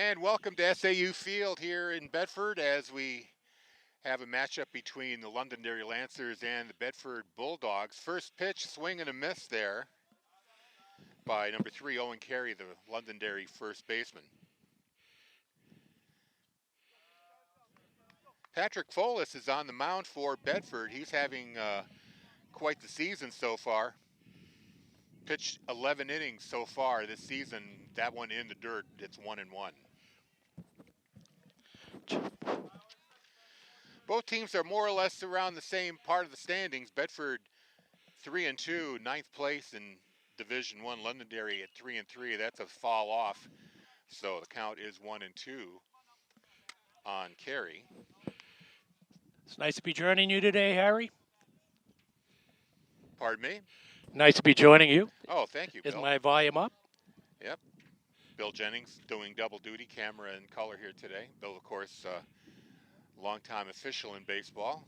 And welcome to SAU Field here in Bedford as we have a matchup between the Londonderry Lancers and the Bedford Bulldogs. First pitch, swing and a miss there by number 3, Owen Carey, the Londonderry first baseman. Patrick Folis is on the mound for Bedford. He's having quite the season so far. Pitched 11 innings so far this season. That one in the dirt, it's 1-1. Both teams are more or less around the same part of the standings. Bedford 3-2, ninth place in Division I. Londonderry at 3-3. That's a fall off. So the count is 1-2 on Carey. It's nice to be joining you today, Harry. Pardon me? Nice to be joining you. Oh, thank you, Bill. Is my volume up? Yep. Bill Jennings doing double duty, camera and color here today. Bill, of course, longtime official in baseball.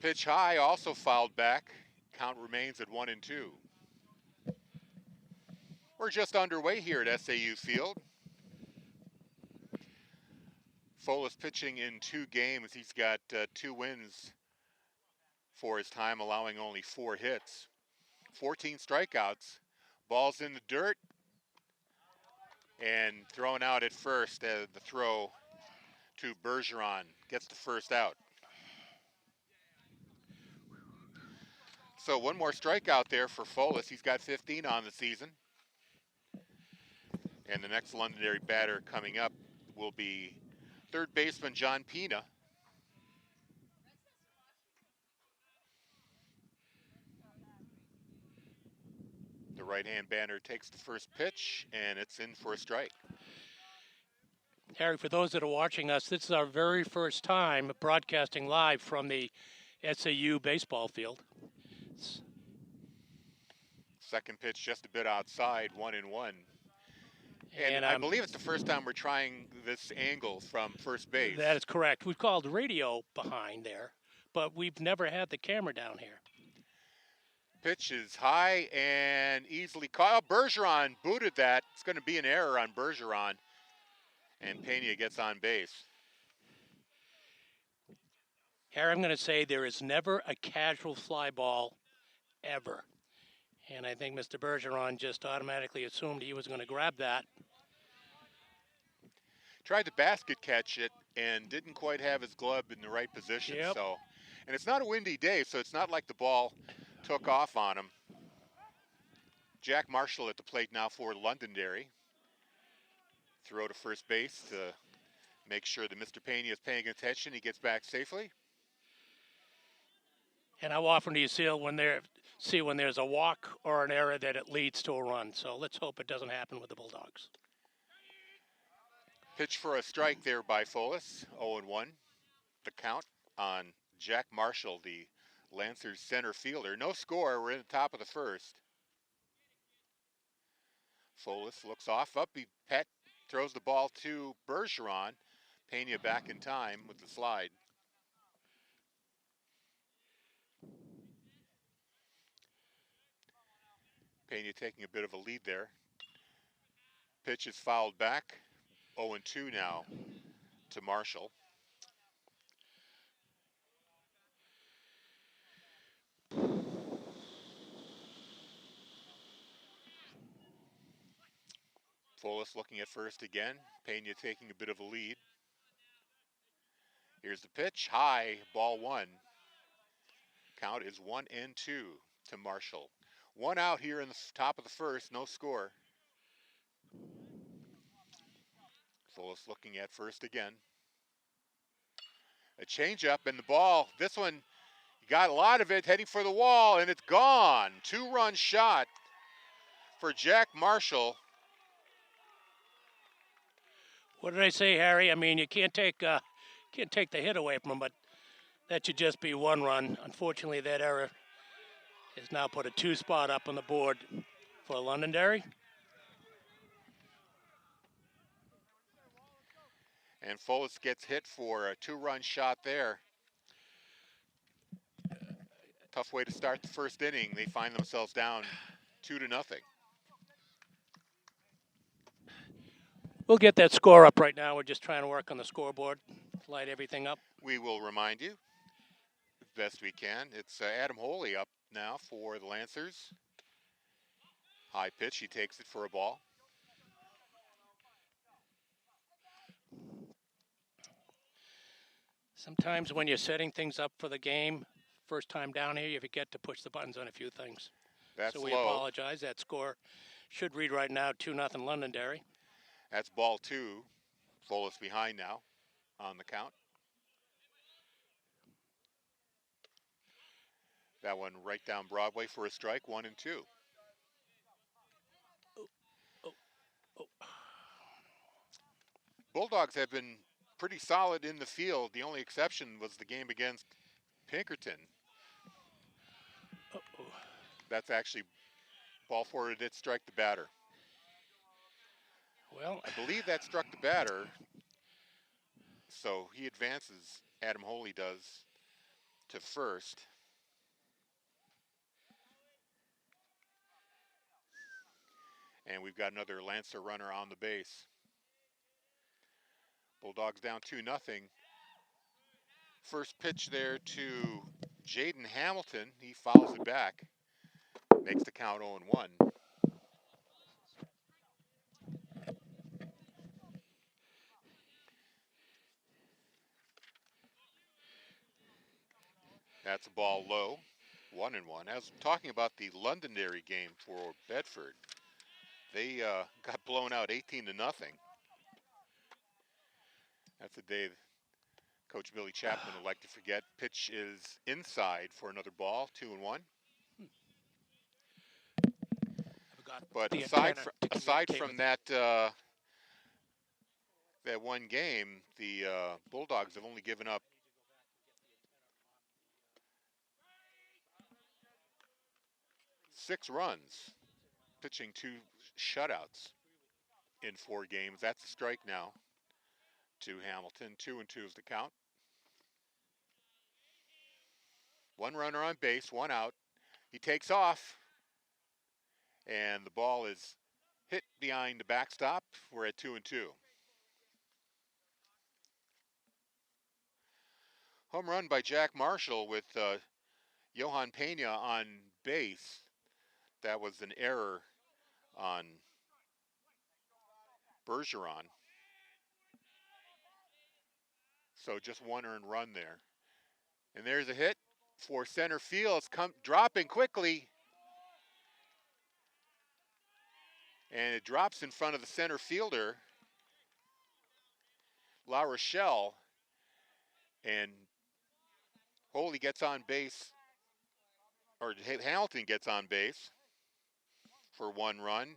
Pitch high, also fouled back. Count remains at 1-2. We're just underway here at SAU Field. Folis pitching in 2 games. He's got 2 wins for his time, allowing only 4 hits. 14 strikeouts. Ball's in the dirt and thrown out at first. The throw to Bergeron gets the first out. So 1 more strikeout there for Folis. He's got 15 on the season. And the next Londonderry batter coming up will be third baseman John Pina. The right-hand batter takes the first pitch, and it's in for a strike. Harry, for those that are watching us, this is our very first time broadcasting live from the SAU baseball field. Second pitch just a bit outside, 1-1. And I believe it's the first time we're trying this angle from first base. That is correct. We've called radio behind there, but we've never had the camera down here. Pitch is high and easily caught. Bergeron booted that. It's going to be an error on Bergeron. And Pena gets on base. Harry, I'm going to say there is never a casual fly ball, ever. And I think Mr. Bergeron just automatically assumed he was going to grab that. Tried to basket catch it and didn't quite have his glove in the right position. Yep. So, and it's not a windy day, so it's not like the ball took off on him. Jack Marshall at the plate now for Londonderry. Throw to first base to make sure that Mr. Pena is paying attention. He gets back safely. And how often do you see when there's a walk or an error that it leads to a run? So let's hope it doesn't happen with the Bulldogs. Pitch for a strike there by Folis, 0-1. The count on Jack Marshall, the Lancers center fielder. No score, we're in the top of the first. Folis looks off, up, he throws the ball to Bergeron. Pena back in time with the slide. Pena taking a bit of a lead there. Pitch is fouled back. 0-2 now to Marshall. Folis looking at first again. Pena taking a bit of a lead. Here's the pitch, high, ball 1. Count is 1-2 to Marshall. 1 out here in the top of the first, no score. Folis looking at first again. A changeup and the ball. This one, you got a lot of it heading for the wall, and it's gone. 2-run shot for Jack Marshall. What did I say, Harry? I mean, you can't take the hit away from him, but that should just be 1 run. Unfortunately, that error has now put a 2 spot up on the board for Londonderry. And Folis gets hit for a 2-run shot there. Tough way to start the first inning. They find themselves down 2-0. We'll get that score up right now. We're just trying to work on the scoreboard, light everything up. We will remind you as best we can. It's Adam Holy up now for the Lancers. High pitch, he takes it for a ball. Sometimes when you're setting things up for the game, first time down here, you forget to push the buttons on a few things. That's so we low. apologize. That score should read right now 2-0 Londonderry. That's ball 2. Fullest behind now on the count. That one right down Broadway for a strike, 1-2. Bulldogs have been pretty solid in the field. The only exception was the game against Pinkerton. That's actually ball 4. It did strike the batter. Well, I believe that struck the batter. So he advances, Adam Holy does, to first. And we've got another Lancer runner on the base. Bulldogs down 2-0. First pitch there to Jaden Hamilton. He fouls it back. Makes the count 0-1. That's a ball low, 1-1. I was talking about the Londonderry game for Bedford. They got blown out 18-0. That's a day Coach Billy Chapman would like to forget. Pitch is inside for another ball, 2-1. But aside from that that one game, the Bulldogs have only given up 6 runs, pitching 2 shutouts in 4 games. That's a strike now to Hamilton. 2-2 is the count. 1 runner on base, 1 out. He takes off, and the ball is hit behind the backstop. We're at 2-2. Home run by Jack Marshall with Johan Pena on base. That was an error on Bergeron. So just 1 earned run there. And there's a hit for center field. It's dropping quickly. And it drops in front of the center fielder, Larochelle. And Holy gets on base, or Hamilton gets on base for 1 run.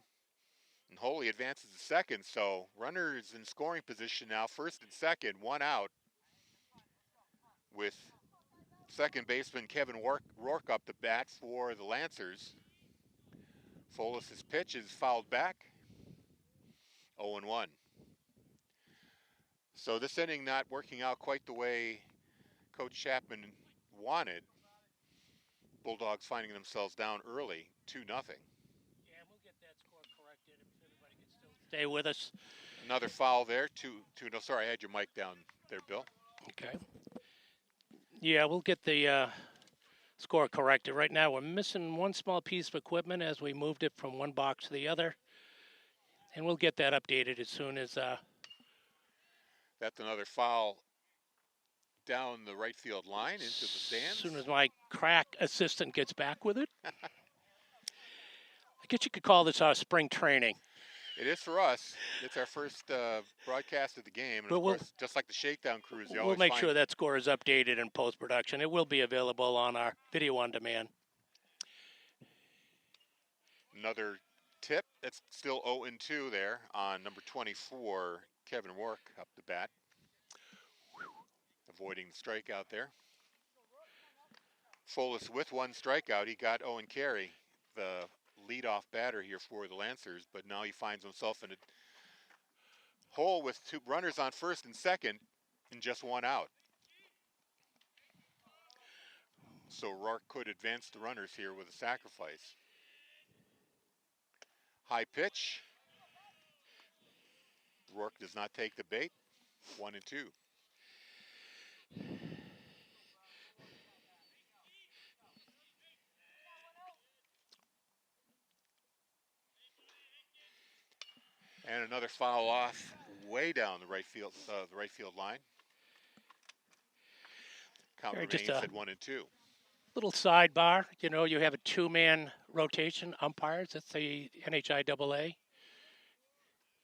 And Holy advances to second. So runners in scoring position now, first and second, 1 out, with second baseman Kevin Rourke up the bat for the Lancers. Folis's pitch is fouled back, 0-1. So this inning not working out quite the way Coach Chapman wanted. Bulldogs finding themselves down early, 2-0. Yeah, we'll get that score corrected if everybody can still stay with us. Another foul there. No, sorry, I had your mic down there, Bill. Okay. Yeah, we'll get the score corrected. Right now we're missing one small piece of equipment as we moved it from one box to the other. And we'll get that updated as soon as... That's another foul down the right field line into the stands. As soon as my crack assistant gets back with it. I guess you could call this our spring training. It is for us. It's our first broadcast of the game. And, of course, just like the shakedown crews, we'll make sure that score is updated in post-production. It will be available on our video on demand. Another tip. It's still 0-2 there on number 24, Kevin Rourke up the bat. Avoiding the strikeout there. Folis with 1 strikeout. He got Owen Carey, the leadoff batter here for the Lancers, but now he finds himself in a hole with 2 runners on first and second and just 1 out. So Rourke could advance the runners here with a sacrifice. High pitch. Rourke does not take the bait. 1-2. And another foul off way down the right field line. Count Harry, remains just at 1-2. little sidebar. You know, you have a two-man rotation umpires. That's the NHIAA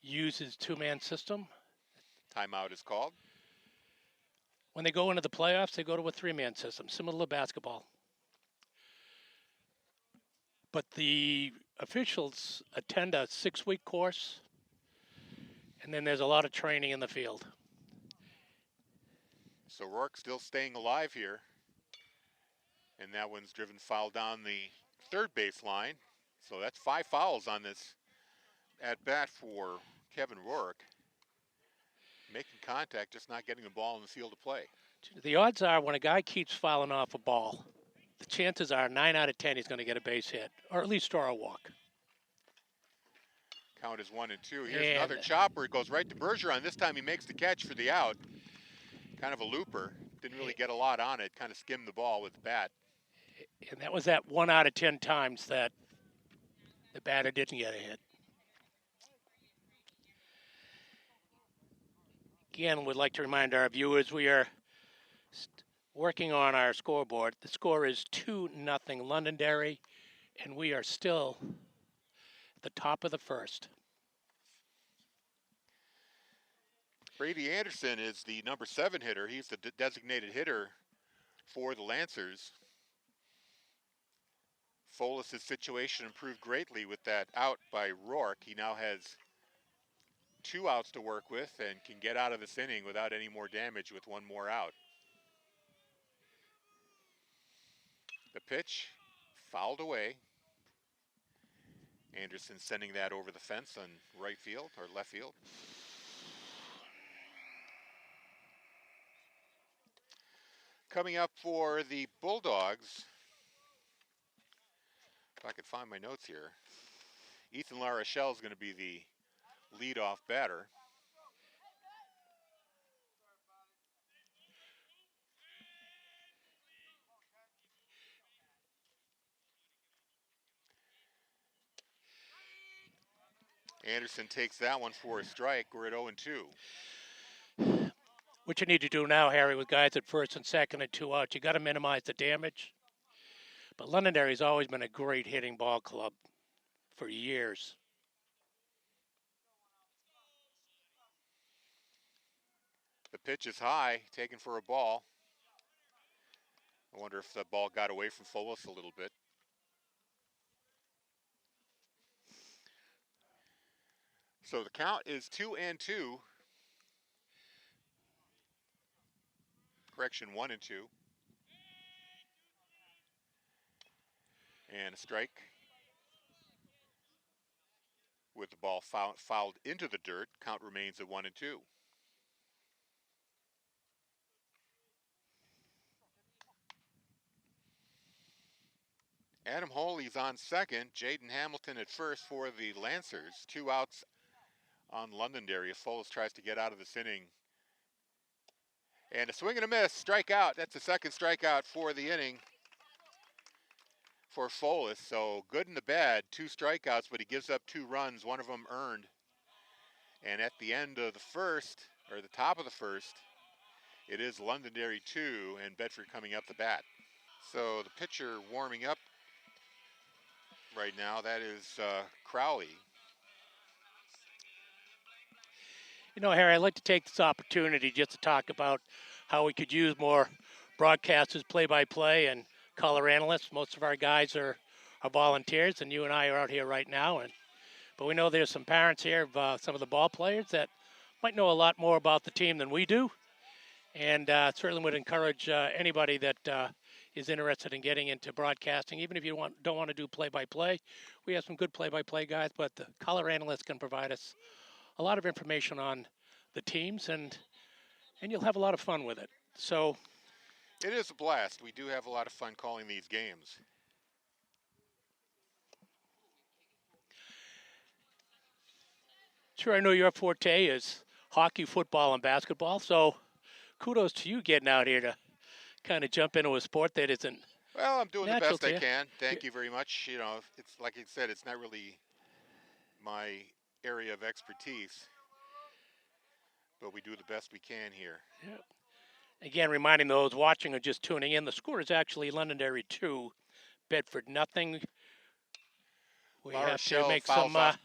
uses two-man system. Timeout is called. When they go into the playoffs, they go to a three-man system, similar to basketball. But the officials attend a 6-week course, and then there's a lot of training in the field. So Rourke still staying alive here. And that one's driven foul down the third base line. So that's 5 fouls on this at bat for Kevin Rourke. Making contact, just not getting the ball in the field of play. The odds are when a guy keeps fouling off a ball, the chances are 9 out of 10 he's going to get a base hit, or at least draw a walk. Count is 1-2. Here's another chopper. It goes right to Bergeron. This time he makes the catch for the out. Kind of a looper. Didn't really get a lot on it. Kind of skimmed the ball with the bat. And that was that 1 out of 10 times that the batter didn't get a hit. Again, we'd like to remind our viewers we are working on our scoreboard. The score is 2-0 Londonderry, and we are still at the top of the first. Brady Anderson is the number 7 hitter. He's the designated hitter for the Lancers. Folis' situation improved greatly with that out by Rourke. He now has 2 outs to work with and can get out of this inning without any more damage with 1 more out. The pitch fouled away. Anderson sending that over the fence on right field or left field. Coming up for the Bulldogs, if I could find my notes here, Ethan Larochelle is going to be the leadoff batter. Anderson takes that one for a strike. We're at 0-2. What you need to do now, Harry, with guys at first and second and 2 outs, you got to minimize the damage. But Londonderry's always been a great hitting ball club for years. The pitch is high, taken for a ball. I wonder if the ball got away from Folis a little bit. So the count is 2-2. Correction, 1-2. And a strike with the ball fouled into the dirt. Count remains at 1-2. Adam Holey's on second. Jaden Hamilton at first for the Lancers. 2 outs on Londonderry as Folis tries to get out of this inning. And a swing and a miss, strikeout. That's the second strikeout for the inning for Folis. So good and the bad, 2 strikeouts, but he gives up 2 runs, one of them earned. And at the end of the first, or the top of the first, it is Londonderry 2 and Bedford coming up the bat. So the pitcher warming up right now, that is Crowley. You know, Harry, I'd like to take this opportunity just to talk about how we could use more broadcasters, play-by-play, and color analysts. Most of our guys are volunteers, and you and I are out here right now. But we know there's some parents here of some of the ball players that might know a lot more about the team than we do, and certainly would encourage anybody that is interested in getting into broadcasting, even if you don't want to do play-by-play. We have some good play-by-play guys, but the color analysts can provide us a lot of information on the teams, and you'll have a lot of fun with it. So it is a blast. We do have a lot of fun calling these games. Sure, I know your forte is hockey, football, and basketball, so kudos to you getting out here to kind of jump into a sport that isn't Well, I'm doing the natural best to I you. can. Thank you very much. You know, it's like you said, it's not really my area of expertise, but we do the best we can here. Yeah. Again, reminding those watching or just tuning in, the score is actually Londonderry 2, Bedford nothing. We have to Larochelle make fouls some, off.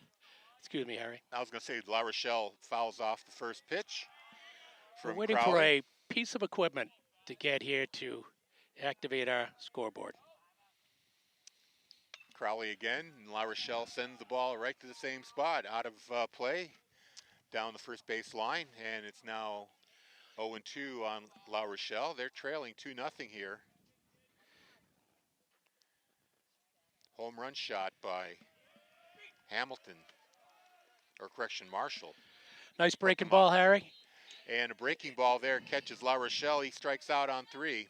excuse me, Harry. I was going to say Larochelle fouls off the first pitch We're from waiting for Crowley. a piece of equipment to get here to activate our scoreboard. Crowley again, and Larochelle sends the ball right to the same spot, out of play, down the first base line, and it's now 0-2 on Larochelle. They're trailing 2-0 here. Home run shot by Hamilton, or correction, Marshall. Nice breaking ball, Harry. And a breaking ball there catches Larochelle. He strikes out on 3.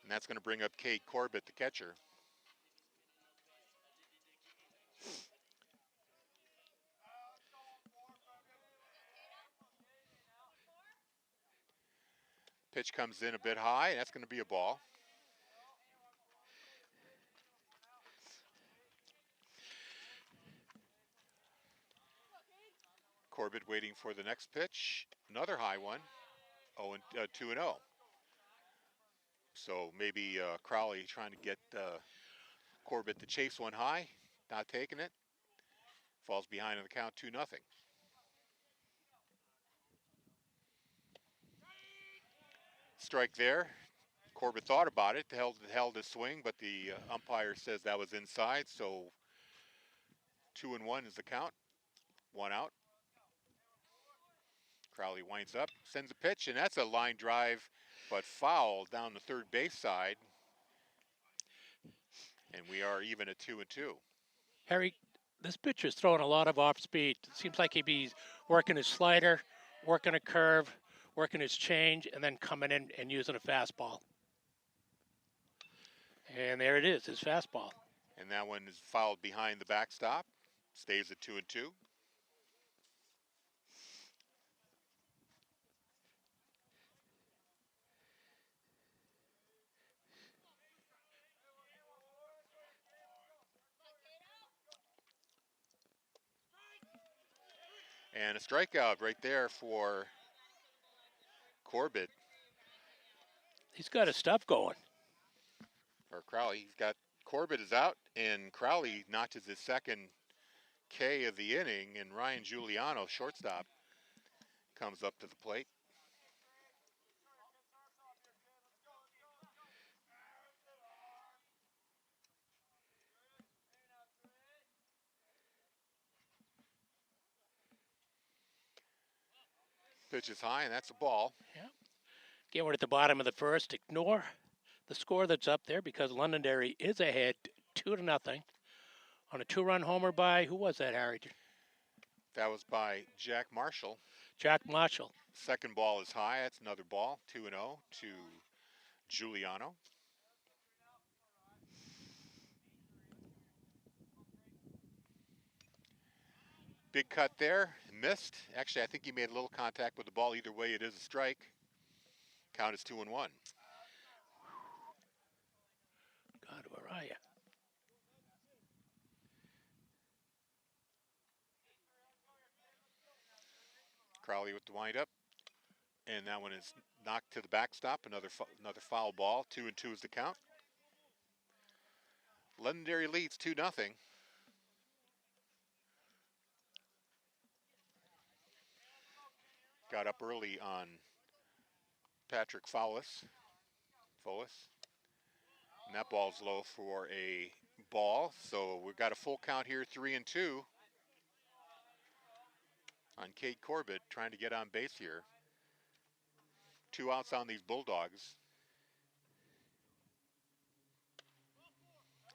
And that's going to bring up Cade Corbett, the catcher. Pitch comes in a bit high, and that's going to be a ball. Corbett waiting for the next pitch. Another high one. 2-0. So maybe Crowley trying to get Corbett to chase one high. Not taking it. Falls behind on the count 2-0. Strike there. Corbett thought about it, held his swing, but the umpire says that was inside. So 2-1 is the count. 1 out. Crowley winds up, sends a pitch, and that's a line drive, but foul down the third base side. And we are even at 2-2. Harry, this pitcher's throwing a lot of off speed. It seems like he'd be working his slider, working a curve, working his change, and then coming in and using a fastball. And there it is, his fastball. And that one is fouled behind the backstop. Stays at 2-2. And a strikeout right there for Corbett. He's got his stuff going. Or Crowley. He's got Corbett is out, and Crowley notches his second K of the inning, and Ryan Giuliano, shortstop, comes up to the plate. Pitch is high, and that's a ball. Yeah. Again, we're at the bottom of the first. Ignore the score that's up there because Londonderry is ahead 2-0 on a 2-run homer by, who was that, Harry? That was by Jack Marshall. Jack Marshall. Second ball is high. That's another ball. 2-0 to Giuliano. Big cut there. Missed. Actually, I think he made a little contact with the ball. Either way, it is a strike. Count is 2-1. God, where are you? Crowley with the windup. And that one is knocked to the backstop. Another foul ball. 2-2 is the count. Londonderry leads 2-0. Got up early on Patrick Foulis. And that ball's low for a ball. So we've got a full count here, 3-2 on Cade Corbett trying to get on base here. 2 outs on these Bulldogs.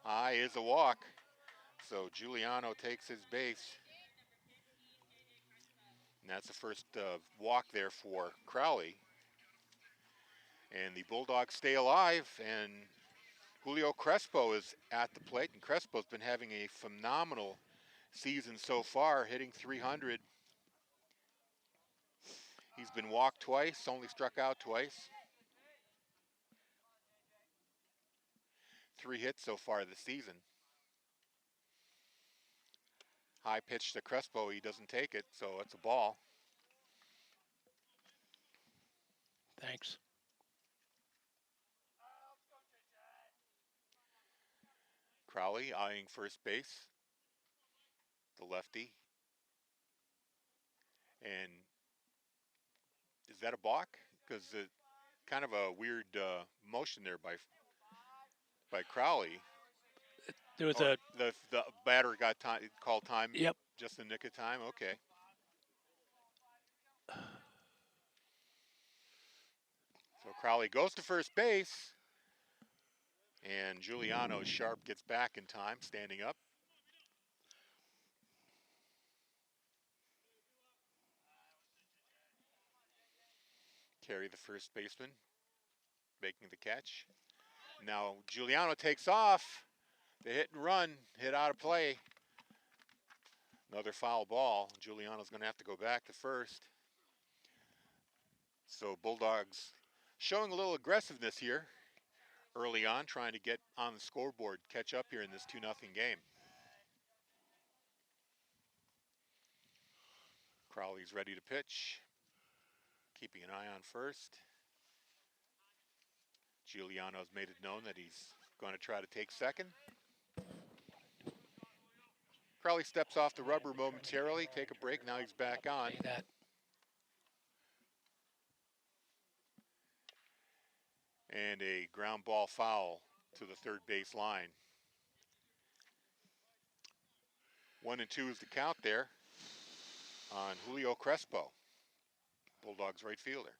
High is a walk. So Giuliano takes his base. And that's the first walk there for Crowley. And the Bulldogs stay alive, and Julio Crespo is at the plate, and Crespo's been having a phenomenal season so far, hitting .300. He's been walked twice, only struck out twice. 3 hits so far this season. High pitch to Crespo, he doesn't take it, so it's a ball. Thanks. Crowley eyeing first base, the lefty. And is that a balk? Because it kind of a weird motion there by Crowley. There was the batter got called time. Yep. Just in the nick of time. Okay. So Crowley goes to first base, and Giuliano Sharp gets back in time, standing up. Carey, the first baseman, making the catch. Now Giuliano takes off. The hit and run, hit out of play. Another foul ball. Giuliano's going to have to go back to first. So Bulldogs showing a little aggressiveness here early on, trying to get on the scoreboard, catch up here in this 2-0 game. Crowley's ready to pitch, keeping an eye on first. Giuliano's made it known that he's going to try to take second. Crowley steps off the rubber momentarily, take a break, now he's back on. And a ground ball foul to the third base line. 1-2 is the count there on Julio Crespo, Bulldogs right fielder.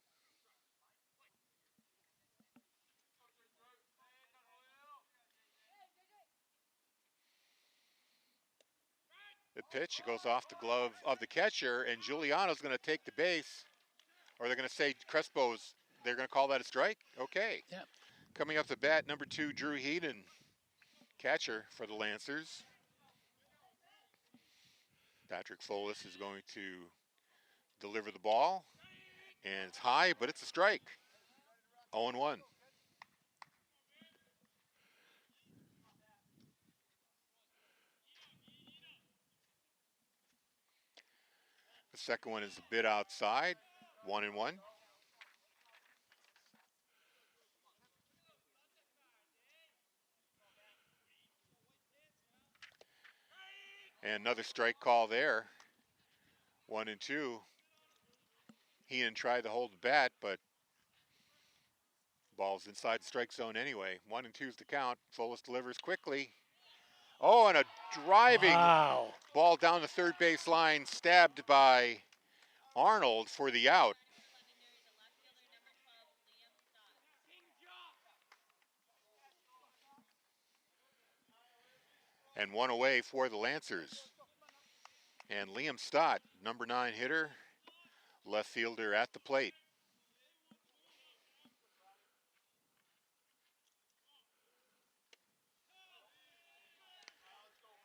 The pitch goes off the glove of the catcher, and Giuliano's going to take the base, or they're going to say Crespo's, they're going to call that a strike? Okay. Yep. Coming up to bat, number 2, Drew Heaton, catcher for the Lancers. Patrick Folis is going to deliver the ball, and it's high, but it's a strike. 0-1. The second one is a bit outside, 1-1. And another strike call there, 1-2. Heaton tried to hold the bat, but ball's inside the strike zone anyway. 1-2 is the count. Folis delivers quickly. Oh, and a driving ball down the third base line, stabbed by Arnold for the out. And one away for the Lancers. And Liam Stott, number 9 hitter, left fielder at the plate.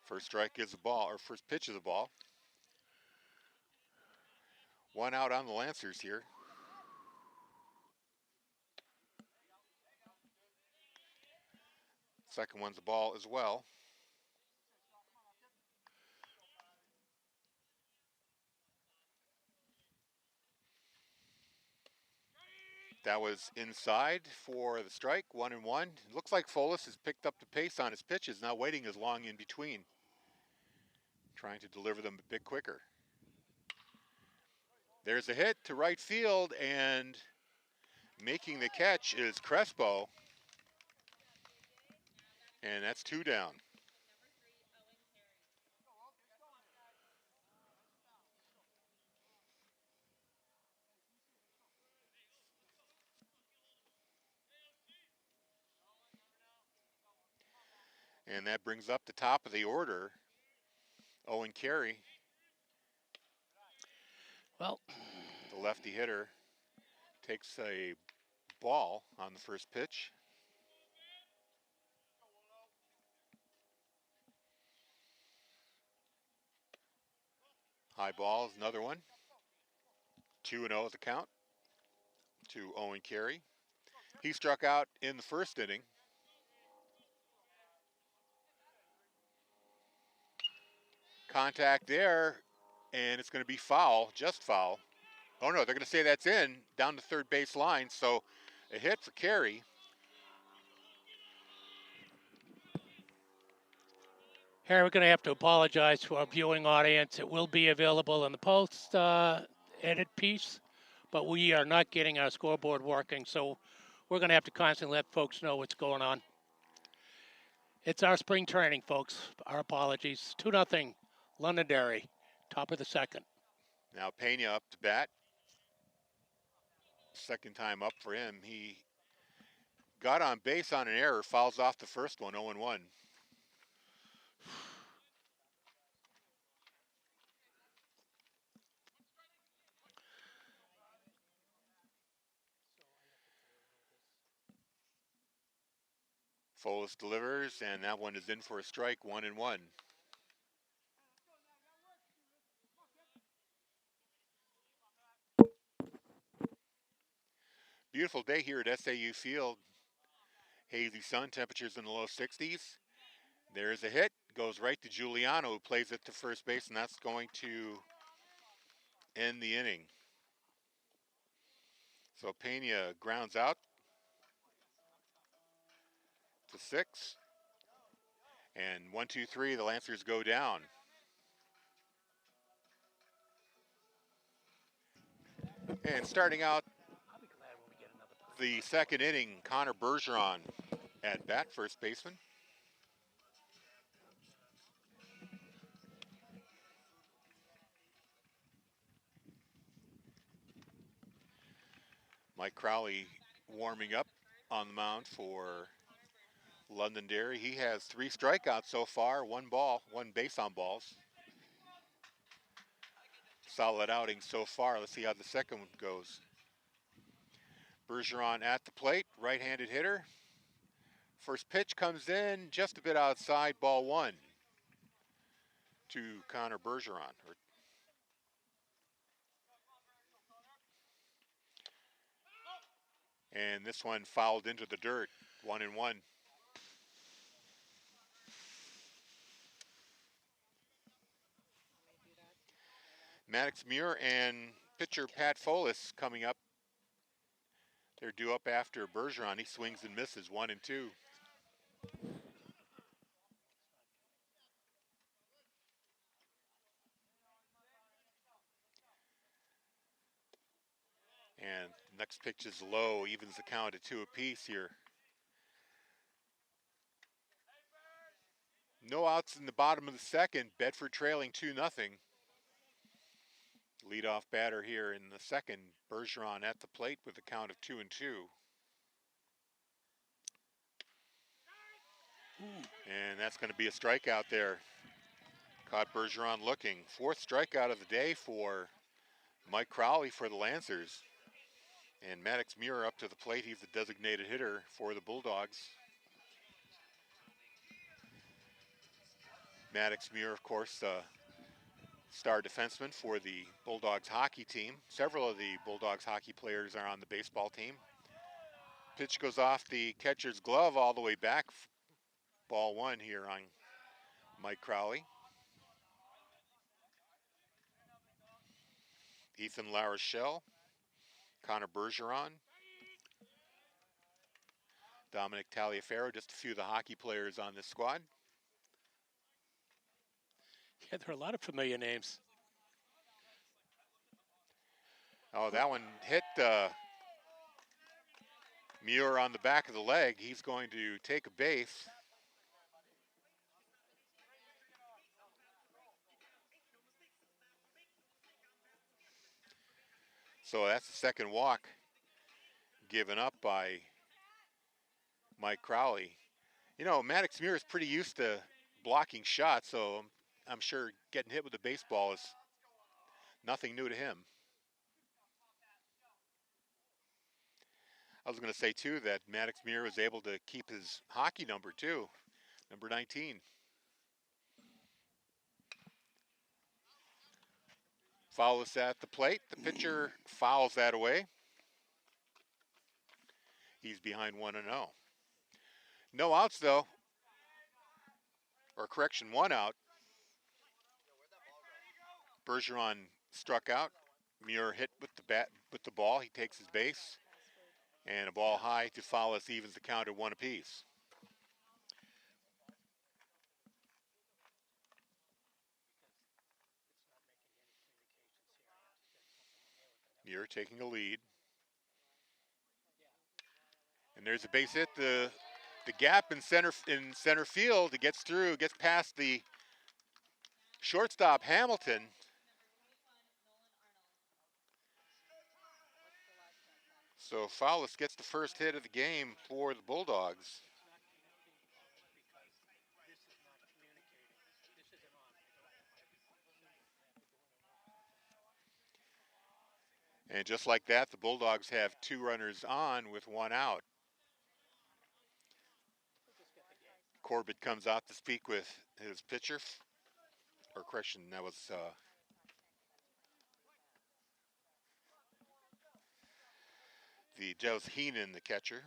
First strike is the ball, or first pitch is the ball. 1 out on the Lancers here. Second one's the ball as well. That was inside for the strike, 1-1. It looks like Folis has picked up the pace on his pitches, not waiting as long in between. Trying to deliver them a bit quicker. There's a hit to right field, and making the catch is Crespo. And that's 2 down. And that brings up the top of the order, Owen Carey. Well, the lefty hitter takes a ball on the first pitch. High ball is another one. 2-0 at the count to Owen Carey. He struck out in the first inning. Contact there, and it's going to be foul, just foul. Oh no, they're going to say that's in, down the third base line, so a hit for Carey. Harry, we're going to have to apologize to our viewing audience. It will be available in the post-edit piece, but we are not getting our scoreboard working, so we're going to have to constantly let folks know what's going on. It's our spring training, folks. Our apologies. 2-0, Londonderry, top of the second. Now Pena up to bat. Second time up for him. He got on base on an error, fouls off the first one, 0-1. Foles delivers, and that one is in for a strike, 1-1. Beautiful day here at SAU Field. Hazy sun, temperatures in the low 60s. There's a hit, goes right to Giuliano, who plays it to first base, and that's going to end the inning. So Pena grounds out to 6. And 1, 2, 3, the Lancers go down. And starting out the second inning, Connor Bergeron at bat, first baseman. Mike Crowley warming up on the mound for Londonderry. He has 3 strikeouts so far, 1 ball, 1 base on balls. Solid outing so far. Let's see how the second one goes. Bergeron at the plate, right-handed hitter. First pitch comes in just a bit outside, ball 1 to Connor Bergeron. And this one fouled into the dirt, 1-1. Maddox Muir and pitcher Pat Folis coming up. They're due up after Bergeron. He swings and misses, 1-2. And next pitch is low, evens the count at 2 apiece here. No outs in the bottom of the second. Bedford trailing 2-0. Leadoff batter here in the second. Bergeron at the plate with a count of 2-2. And that's going to be a strikeout there. Caught Bergeron looking. 4th strikeout of the day for Mike Crowley for the Lancers. And Maddox Muir up to the plate. He's the designated hitter for the Bulldogs. Maddox Muir, of course, star defenseman for the Bulldogs hockey team. Several of the Bulldogs hockey players are on the baseball team. Pitch goes off the catcher's glove all the way back. Ball 1 here on Mike Crowley. Ethan Larochelle, Connor Bergeron, Dominic Taliaferro, just a few of the hockey players on this squad. Yeah, there are a lot of familiar names. Oh, that one hit Muir on the back of the leg. He's going to take a base. So that's the second walk given up by Mike Crowley. You know, Maddox Muir is pretty used to blocking shots, so I'm sure getting hit with a baseball is nothing new to him. I was going to say, too, that Maddox Muir was able to keep his hockey number, too, number 19. Foul is at the plate. The pitcher fouls that away. He's behind 1-0. No outs, though. Or correction, 1 out. Bergeron struck out. Muir hit with the ball. He takes his base. And a ball high to Fowles evens the count at 1 apiece. Muir taking a lead. And there's a base hit. The gap in center field. It gets through, gets past the shortstop Hamilton. So Fowles gets the first hit of the game for the Bulldogs. And just like that, the Bulldogs have 2 runners on with 1 out. Corbett comes out to speak with his pitcher. Or correction, that was Heenan, the catcher.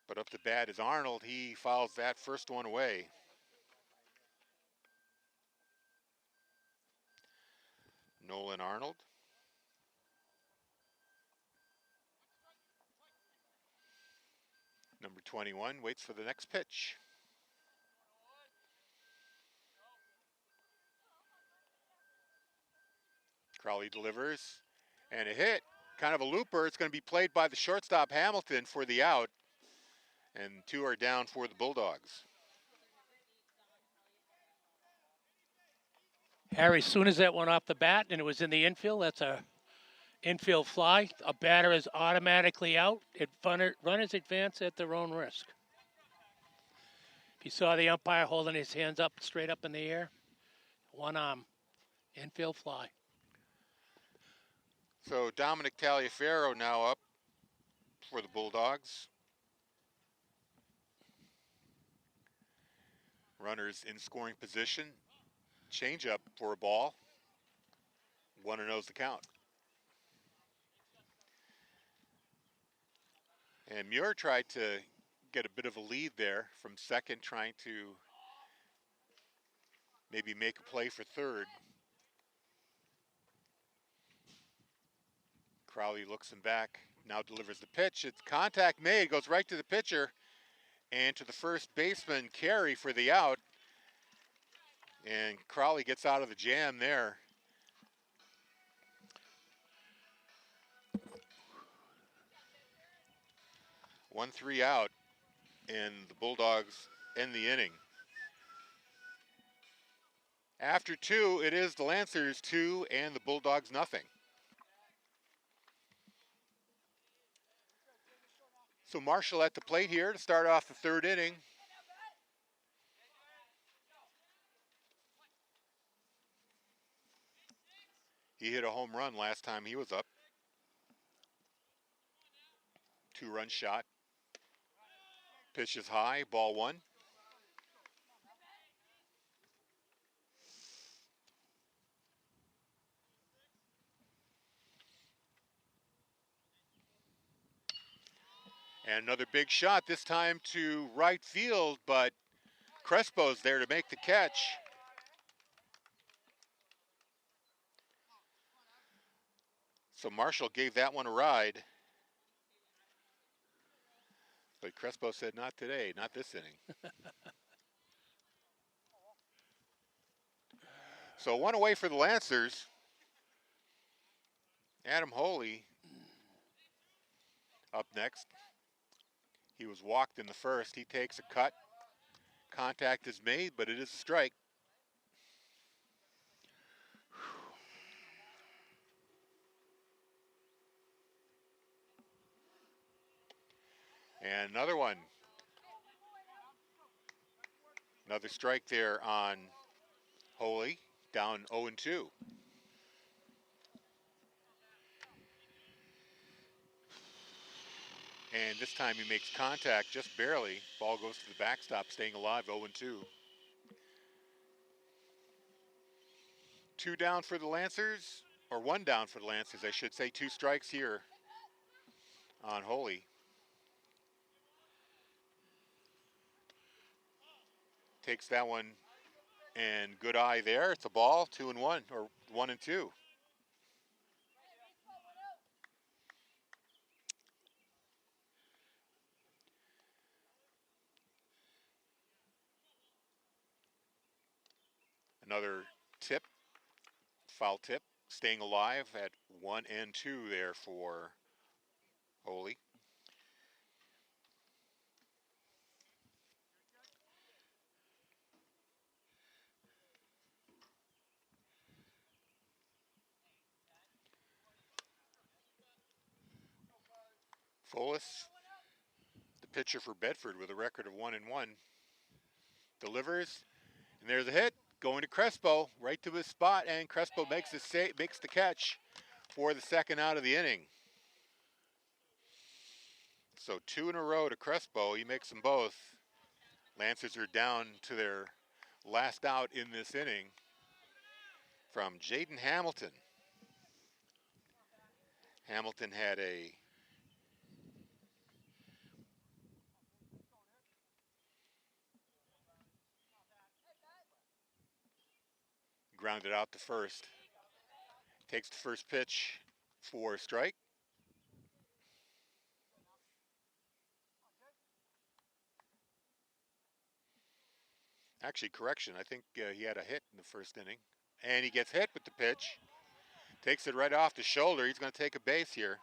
But up to bat is Arnold. He fouls that first one away. Nolan Arnold. Number 21 waits for the next pitch. Crowley delivers, and a hit, kind of a looper. It's going to be played by the shortstop Hamilton for the out, and 2 are down for the Bulldogs. Harry, as soon as that went off the bat and it was in the infield, that's a infield fly. A batter is automatically out. Runners advance at their own risk. If you saw the umpire holding his hands up, straight up in the air, 1 arm, infield fly. So Dominic Taliaferro now up for the Bulldogs. Runners in scoring position. Change up for a ball. 1-0's the count. And Muir tried to get a bit of a lead there from second, trying to maybe make a play for third. Crowley looks him back, now delivers the pitch. It's contact made, goes right to the pitcher and to the first baseman, Carey, for the out. And Crowley gets out of the jam there. One, 3 out, and the Bulldogs end the inning. After 2, it is the Lancers 2 and the Bulldogs nothing. So Marshall at the plate here to start off the 3rd inning. He hit a home run last time he was up. 2-run shot. Pitch is high, ball 1. And another big shot, this time to right field, but Crespo's there to make the catch. So Marshall gave that one a ride. But Crespo said, not today, not this inning. So 1 away for the Lancers. Adam Holy up next. He was walked in the first. He takes a cut. Contact is made, but it is a strike. And another one. Another strike there on Holy, down 0-2. And this time he makes contact just barely. Ball goes to the backstop, staying alive, 0-2. 2 down for the Lancers, or 1 down for the Lancers, I should say. 2 strikes here on Holy. Takes that one, and good eye there. It's a ball, 2-1, or 1-2. Another tip, foul tip, staying alive at 1-2 there for Holy. Folis, the pitcher for Bedford with a record of 1-1, delivers, and there's a hit going to Crespo, right to his spot, and Crespo makes the catch for the second out of the inning. So 2 in a row to Crespo. He makes them both. Lancers are down to their last out in this inning from Jaden Hamilton. Hamilton had a grounded out to first. Takes the first pitch for a strike. Actually, correction, I think he had a hit in the first inning. And he gets hit with the pitch. Takes it right off the shoulder. He's going to take a base here.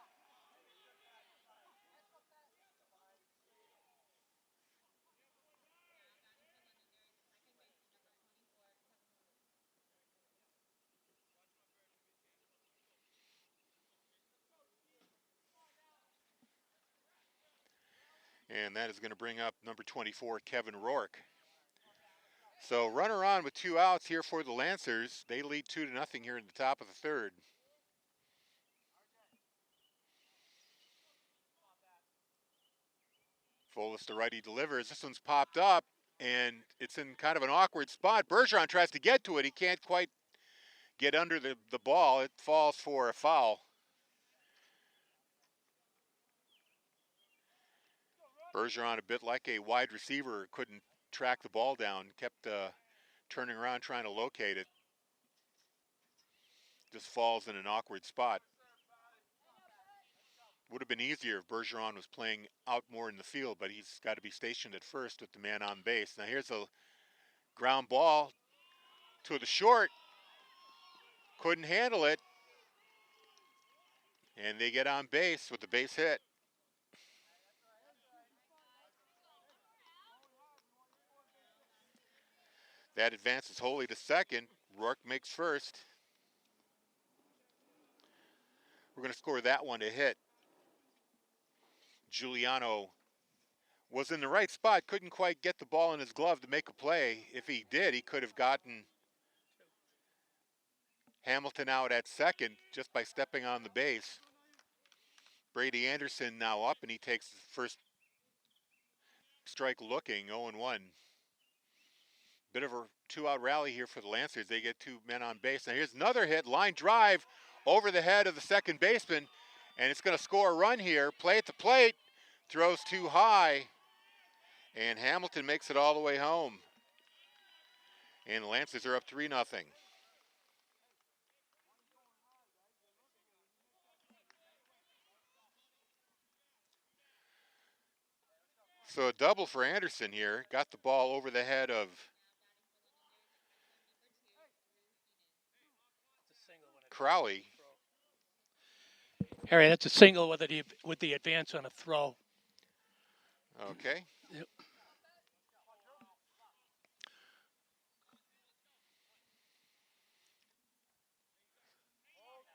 And that is going to bring up number 24, Kevin Rourke. So runner on with 2 outs here for the Lancers. They lead 2-0 here in the top of the third. Folis, the righty, delivers. This one's popped up, and it's in kind of an awkward spot. Bergeron tries to get to it. He can't quite get under the ball. It falls for a foul. Bergeron, a bit like a wide receiver, couldn't track the ball down, kept turning around trying to locate it. Just falls in an awkward spot. Would have been easier if Bergeron was playing out more in the field, but he's got to be stationed at first with the man on base. Now here's a ground ball to the short. Couldn't handle it. And they get on base with the base hit. That advances Holy to second. Rourke makes first. We're going to score that one to hit. Giuliano was in the right spot, couldn't quite get the ball in his glove to make a play. If he did, he could have gotten Hamilton out at second just by stepping on the base. Brady Anderson now up, and he takes the first strike looking, 0-1. Bit of a 2-out rally here for the Lancers. They get 2 men on base. Now here's another hit, line drive over the head of the second baseman, and it's going to score a run here. Play at the plate, throws too high, and Hamilton makes it all the way home. And the Lancers are up 3-0. So a double for Anderson here. Got the ball over the head of Crowley. Harry, that's a single with the advance on a throw. Okay. Yep.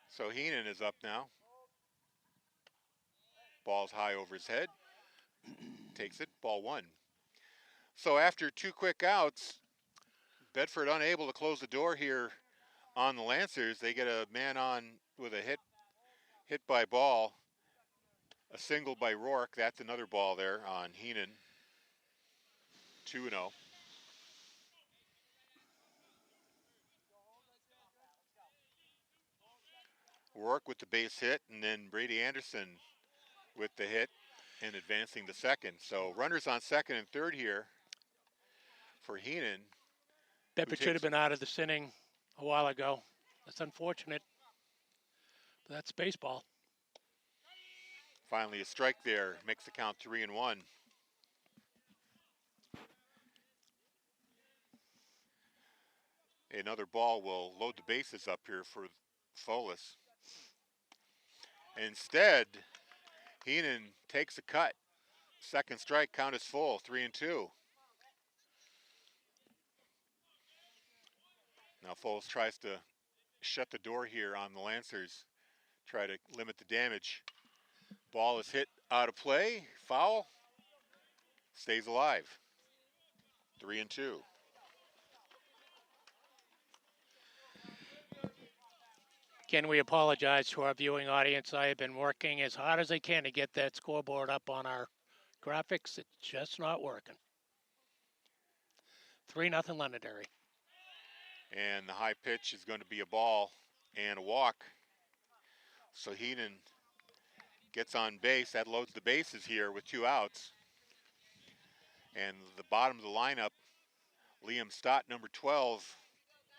So Heenan is up now. Ball's high over his head. Takes it, ball 1. So after 2 quick outs, Bedford unable to close the door here on the Lancers. They get a man on with a hit by ball. A single by Rourke. That's another ball there on Heenan. 2-0. Rourke with the base hit, and then Brady Anderson with the hit and advancing to second. So runners on second and third here for Heenan. Bedford should have been out of this inning a while ago. That's unfortunate, but that's baseball. Finally a strike there, makes the count 3-1. Another ball will load the bases up here for Folis. Instead, Heenan takes a cut. Second strike, count is full, 3-2. Now Folis tries to shut the door here on the Lancers, try to limit the damage. Ball is hit out of play, foul, stays alive, 3-2. Again, we apologize to our viewing audience. I have been working as hard as I can to get that scoreboard up on our graphics. It's just not working. 3-0 Londonderry. And the high pitch is going to be a ball and a walk. So Heenan gets on base. That loads the bases here with 2 outs. And the bottom of the lineup, Liam Stott, number 12,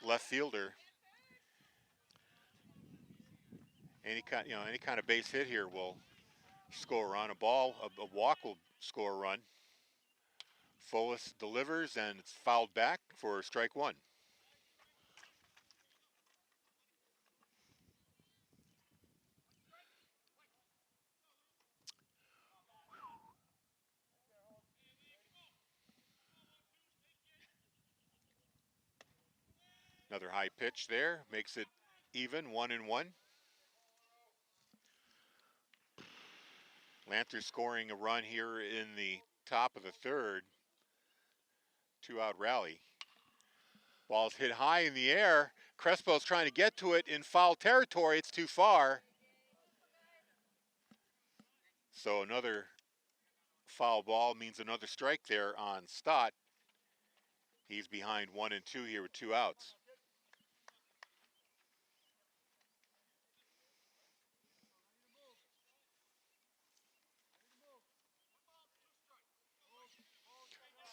left fielder. Any kind of base hit here will score a run. A walk will score a run. Folis delivers, and it's fouled back for strike 1. Another high pitch there, makes it even, 1-1. Lancers scoring a run here in the top of the third. 2-out rally. Ball's hit high in the air. Crespo's trying to get to it in foul territory. It's too far. So another foul ball means another strike there on Stott. He's behind 1-2 here with 2 outs.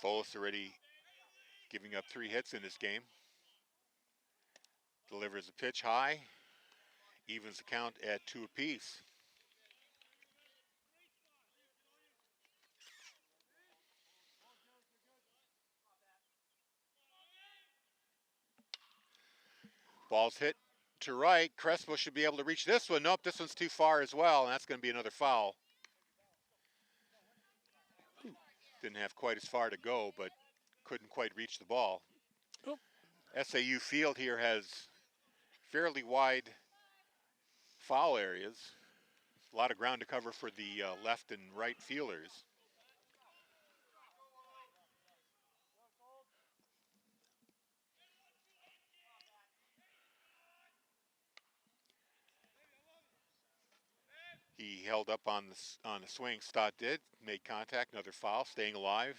Folis already giving up 3 hits in this game. Delivers a pitch high, evens the count at 2 apiece. Ball's hit to right. Crespo should be able to reach this one. Nope, this one's too far as well, and that's going to be another foul. Didn't have quite as far to go, but couldn't quite reach the ball. Oh. SAU field here has fairly wide foul areas. A lot of ground to cover for the left and right fielders. He held up on the swing. Stott did, made contact, another foul, staying alive.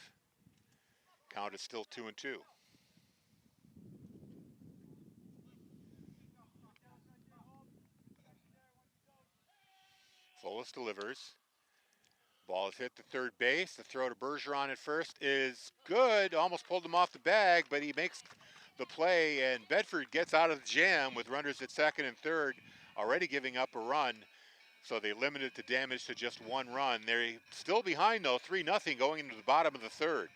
Count is still 2-2. Folis delivers. Ball is hit to third base. The throw to Bergeron at first is good. Almost pulled him off the bag, but he makes the play, and Bedford gets out of the jam with runners at second and third, already giving up a run. So they limited the damage to just 1 run. They're still behind, though, 3-0 going into the bottom of the third.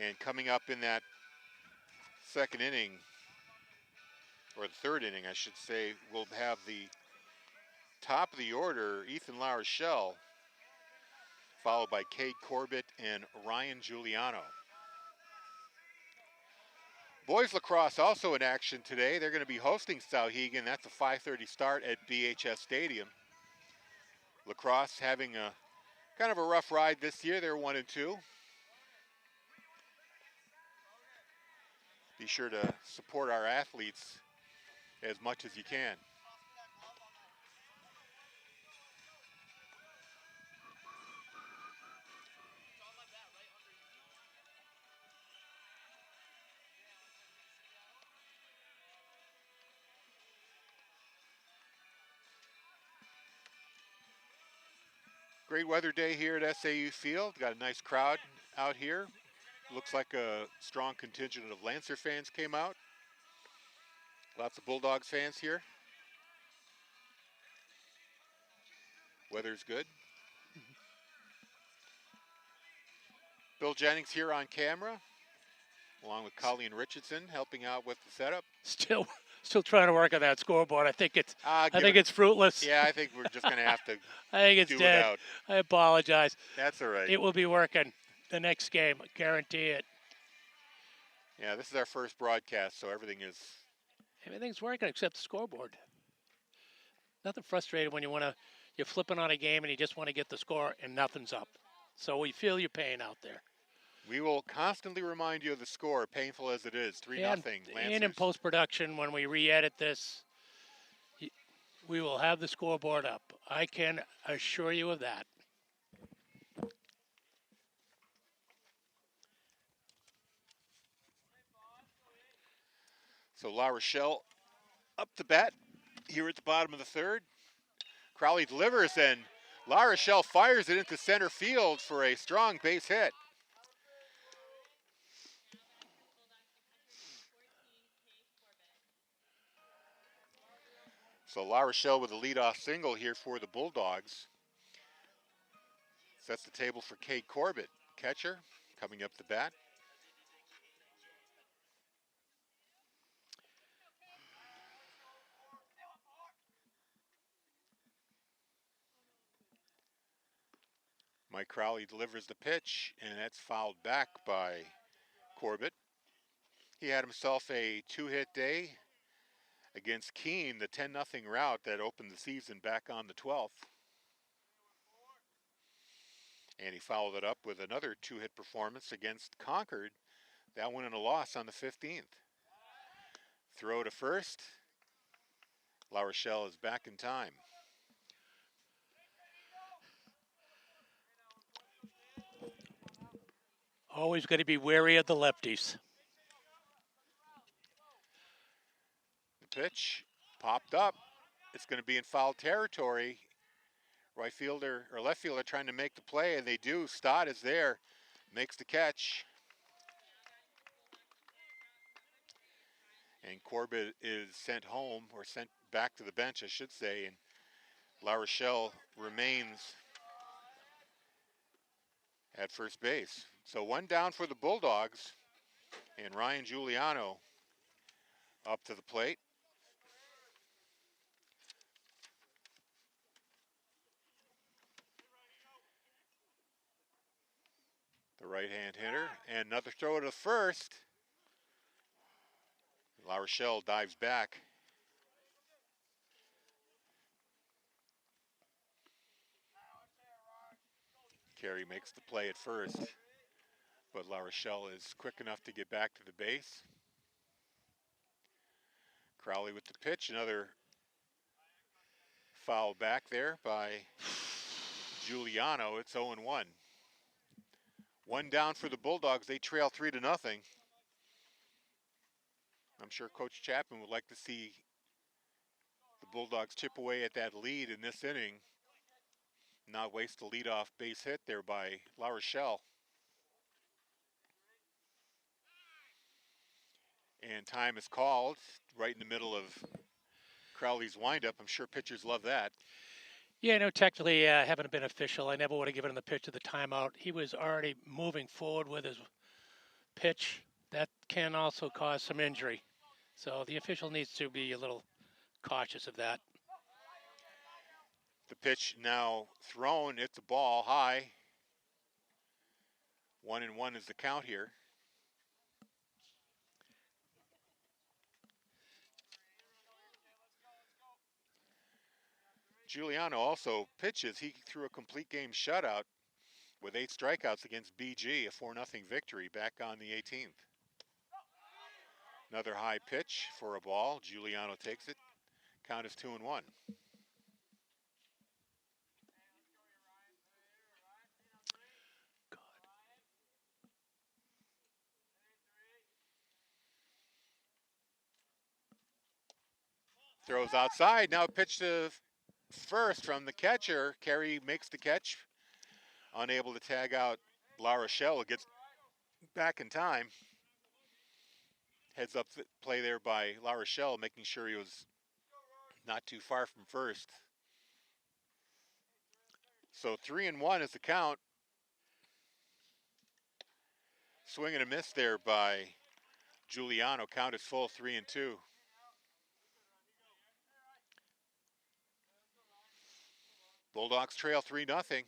And coming up in that second inning, or the third inning, I should say, we'll have the top of the order, Ethan Larochelle, followed by Cade Corbett and Ryan Giuliano. Boys lacrosse also in action today. They're going to be hosting Souhegan. That's a 5:30 start at BHS Stadium. Lacrosse having a kind of a rough ride this year. They're 1-2. Be sure to support our athletes as much as you can. Great weather day here at SAU Field. Got a nice crowd out here. Looks like a strong contingent of Lancer fans came out. Lots of Bulldogs fans here. Weather's good. Bill Jennings here on camera, along with Colleen Richardson helping out with the setup. Still trying to work on that scoreboard. I think it's fruitless. Yeah, I think we're just going to have to I think it's do dead. it out. I apologize. That's all right. It will be working the next game. I guarantee it. Yeah, this is our first broadcast, so Everything's working except the scoreboard. Nothing frustrating when you're flipping on a game and you just want to get the score and nothing's up. So we feel your pain out there. We will constantly remind you of the score, painful as it is. 3-0 Lancers. And in post-production, when we re-edit this, we will have the scoreboard up. I can assure you of that. So Larochelle up to bat here at the bottom of the third. Crowley delivers and Larochelle fires it into center field for a strong base hit. So Larochelle with a leadoff single here for the Bulldogs. Sets the table for Kate Corbett, catcher, coming up the bat. Mike Crowley delivers the pitch, and that's fouled back by Corbett. He had himself a two-hit day against Keene, the 10-0 rout that opened the season back on the 12th. And he followed it up with another two-hit performance against Concord. That one in a loss on the 15th. Throw to first. Larochelle is back in time. Always got to be wary of the lefties. The pitch popped up. It's going to be in foul territory. Right fielder or left fielder trying to make the play, and they do. Stott is there, makes the catch. And Corbett is sent home, or sent back to the bench, I should say, and Larochelle remains at first base. So one down for the Bulldogs, and Ryan Giuliano up to the plate. The right-hand hitter, and another throw to the first. Larochelle dives back. Carey makes the play at first, but Larochelle is quick enough to get back to the base. Crowley with the pitch, another foul back there by Giuliano. It's 0-1. One down for the Bulldogs. They trail 3-0. I'm sure Coach Chapman would like to see the Bulldogs chip away at that lead in this inning. Not waste a leadoff base hit there by Larochelle. And time is called right in the middle of Crowley's windup. I'm sure pitchers love that. Yeah, no, technically, haven't been official. I never would have given him the pitch of the timeout. He was already moving forward with his pitch. That can also cause some injury. So the official needs to be a little cautious of that. The pitch now thrown. It's a ball high. 1-1 is the count here. Giuliano also pitches. He threw a complete game shutout with 8 strikeouts against BG, a 4-0 victory back on the 18th. Another high pitch for a ball. Giuliano takes it. Count is 2-1. Throws outside. Now pitch to first from the catcher. Carey makes the catch unable to tag out Larochelle. It gets back in time. Heads up play there by Larochelle, making sure he was not too far from first. So 3-1 is the count. Swing and a miss there by Giuliano. Count is full, 3-2. Bulldogs trail 3-0.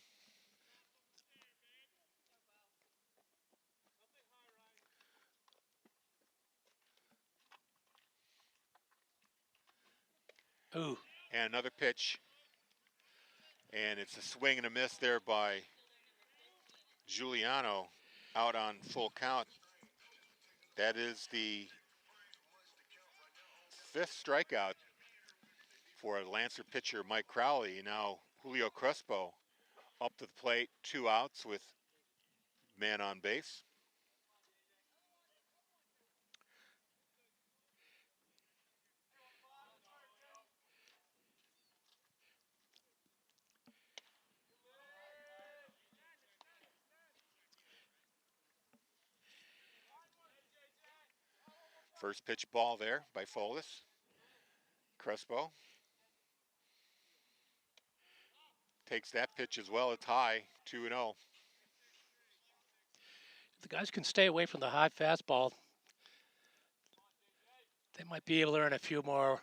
Ooh. And another pitch. And it's a swing and a miss there by Giuliano, out on full count. That is the 5th strikeout for Lancer pitcher Mike Crowley. Now Julio Crespo up to the plate, 2 outs with man on base. First pitch ball there by Folis. Crespo takes that pitch as well. It's high, 2-0. If the guys can stay away from the high fastball, they might be able to earn a few more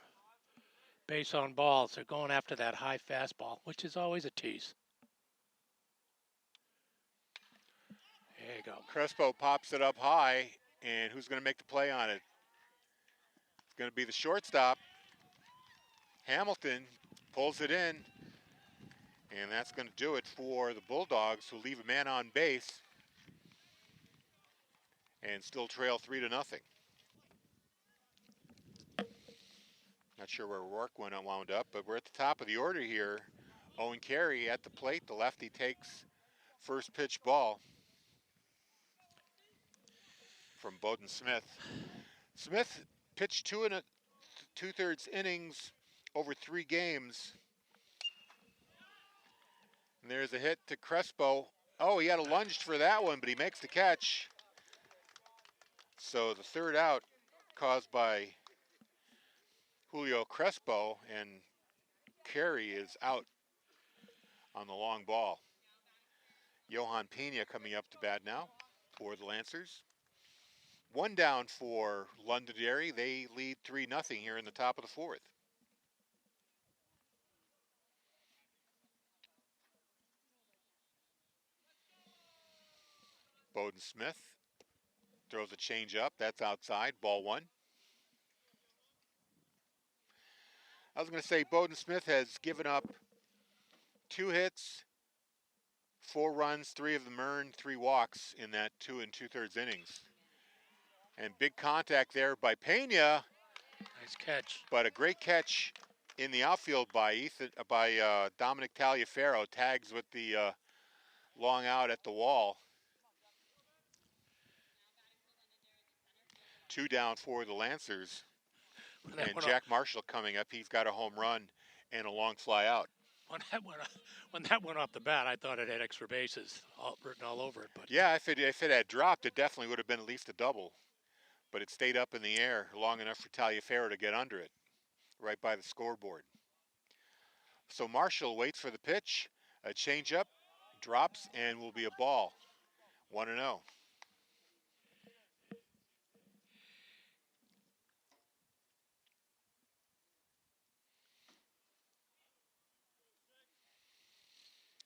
base on balls. They're going after that high fastball, which is always a tease. There you go. Crespo pops it up high, and who's going to make the play on it? It's going to be the shortstop. Hamilton pulls it in, and that's going to do it for the Bulldogs, who leave a man on base and still trail 3-0. Not sure where Rourke wound up, but we're at the top of the order here. Owen Carey at the plate. The lefty takes first pitch ball from Bowden Smith. Smith pitched 2 2/3 innings over 3 games. And there's a hit to Crespo. Oh, he had a lunge for that one, but he makes the catch. So the 3rd out caused by Julio Crespo, and Carey is out on the long ball. Johan Pena coming up to bat now for the Lancers. 1 down for Londonderry. They lead 3-0 here in the top of the 4th. Bowden Smith throws a change up. That's outside. Ball 1. I was going to say Bowden Smith has given up 2 hits, 4 runs, 3 of them earned, 3 walks in that 2 2/3 innings. And big contact there by Pena. Nice catch. But a great catch in the outfield by Dominic Taliaferro. Tags with the long out at the wall. 2 down for the Lancers. And Jack Marshall coming up. He's got a home run and a long fly out. When that went off the bat, I thought it had extra bases written all over it. But yeah, if it had dropped, it definitely would have been at least a double. But it stayed up in the air long enough for Taliaferro to get under it, right by the scoreboard. So Marshall waits for the pitch. A changeup, drops, and will be a ball. 1-0.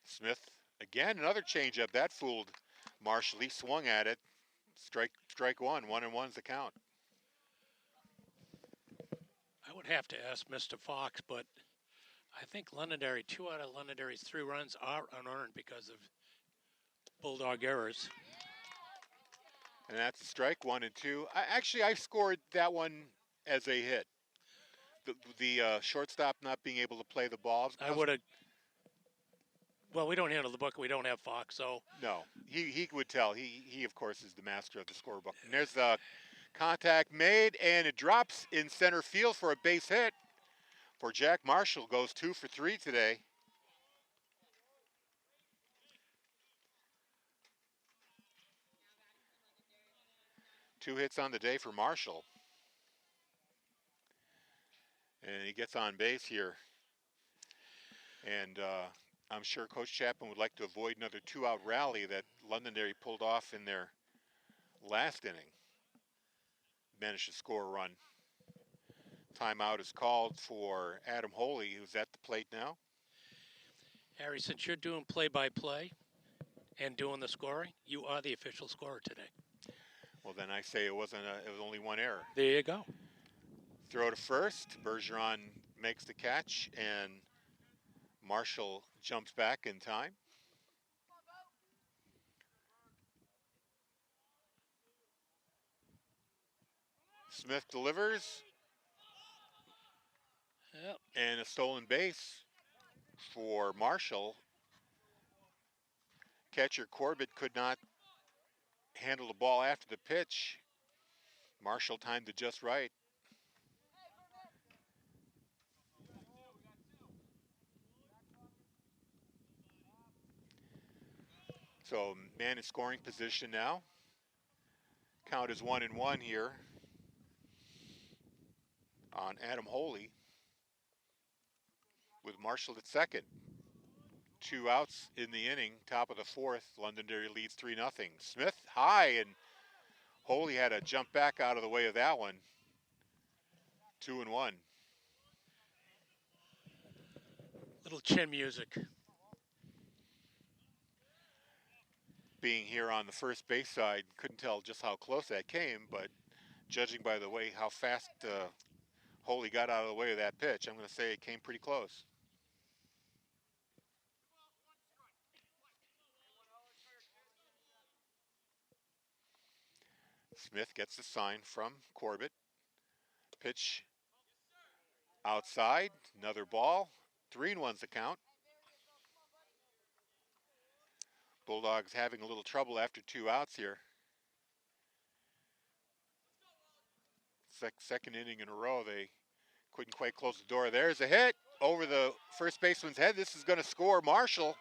Smith, again, another changeup. That fooled Marshall. He swung at it. Strike 1. 1-1's the count. I would have to ask Mr. Fox, but I think Londonderry, 2 out of Londonderry's 3 runs are unearned because of Bulldog errors. And that's a strike, 1 and 2. I scored that one as a hit. The shortstop not being able to play the ball. I would have. Well, we don't handle the book. We don't have Fox, so. No, he would tell. He of course is the master of the scorebook. And there's the contact made, and it drops in center field for a base hit for Jack Marshall. Goes 2 for 3 today. 2 hits on the day for Marshall. And he gets on base here. And I'm sure Coach Chapman would like to avoid another 2-out rally that Londonderry pulled off in their last inning. Managed to score a run. Timeout is called for Adam Holy, who's at the plate now. Harry, since you're doing play-by-play and doing the scoring, you are the official scorer today. Well, then I say it was only one error. There you go. Throw to first. Bergeron makes the catch, and Marshall jumps back in time. Smith delivers. Yep. And a stolen base for Marshall. Catcher Corbett could not handle the ball after the pitch. Marshall timed it just right. So man in scoring position now. Count is 1-1 here on Adam Holy with Marshall at second. 2 outs in the inning, top of the fourth. Londonderry leads 3-0. Smith high, and Holy had to jump back out of the way of that one. 2-1. Little chin music. Being here on the first base side, couldn't tell just how close that came, but judging by the way how fast Holy got out of the way of that pitch, I'm going to say it came pretty close. Smith gets the sign from Corbett. Pitch outside, another ball. 3-1's the count. Bulldogs having a little trouble after 2 outs here. Second inning in a row, they couldn't quite close the door. There's a hit over the first baseman's head. This is going to score Marshall.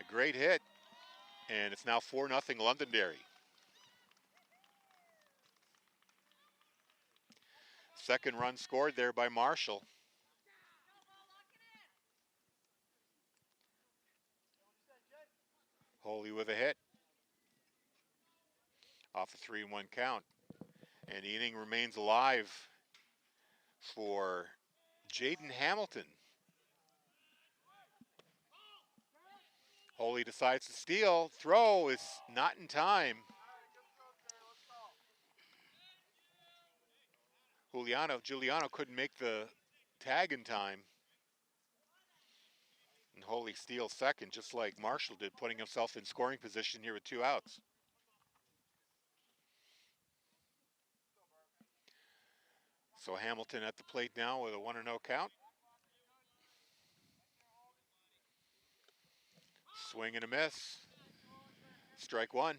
A great hit. And it's now 4-0 Londonderry. Second run scored there by Marshall. Holy with a hit. Off a 3-1 count. And the inning remains alive for Jaden Hamilton. Holy decides to steal. Throw is not in time. Giuliano couldn't make the tag in time. And Holy steals second, just like Marshall did, putting himself in scoring position here with 2 outs. So Hamilton at the plate now with a 1-0 count. Swing and a miss. Strike one.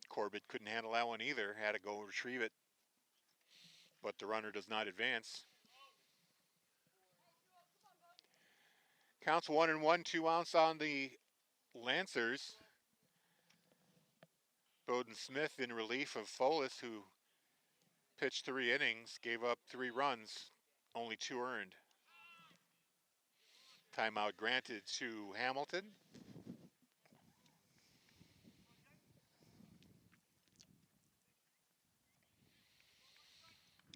Corbett couldn't handle that one either. Had to go retrieve it. But the runner does not advance. Counts 1-1, 2 outs on the Lancers. Bowden Smith in relief of Folis, who pitched 3 innings, gave up 3 runs, only 2 earned. Timeout granted to Hamilton.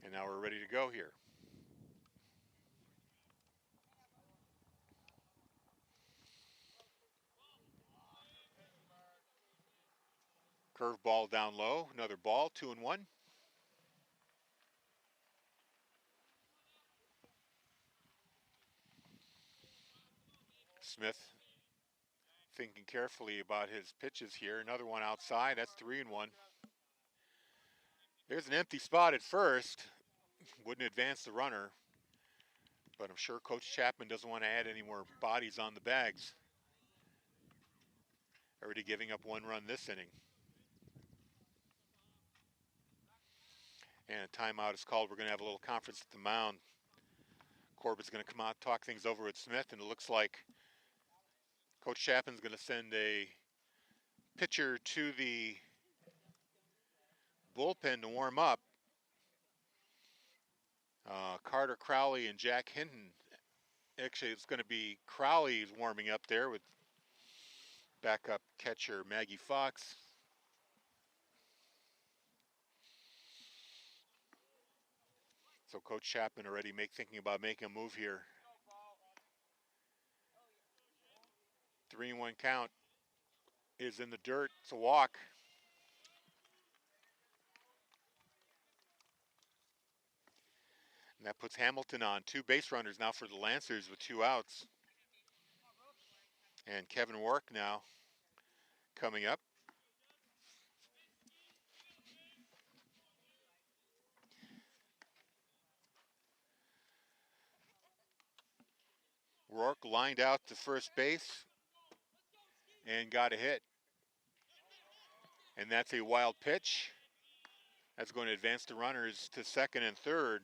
And now we're ready to go here. Curveball down low, another ball, 2-1. Smith thinking carefully about his pitches here. Another one outside, that's 3-1. There's an empty spot at first. Wouldn't advance the runner, but I'm sure Coach Chapman doesn't want to add any more bodies on the bags. Already giving up 1 run this inning. And a timeout is called. We're going to have a little conference at the mound. Corbett's going to come out, talk things over with Smith, and it looks like Coach Chapman's going to send a pitcher to the bullpen to warm up. Carter Crowley and Jack Hinton. Actually, it's going to be Crowley's warming up there with backup catcher Maggie Fox. So Coach Chapman already thinking about making a move here. 3-1 count is in the dirt. It's a walk. And that puts Hamilton on 2 base runners now for the Lancers with 2 outs. And Kevin Rourke now coming up. Rourke lined out to first base and got a hit. And that's a wild pitch. That's going to advance the runners to second and third.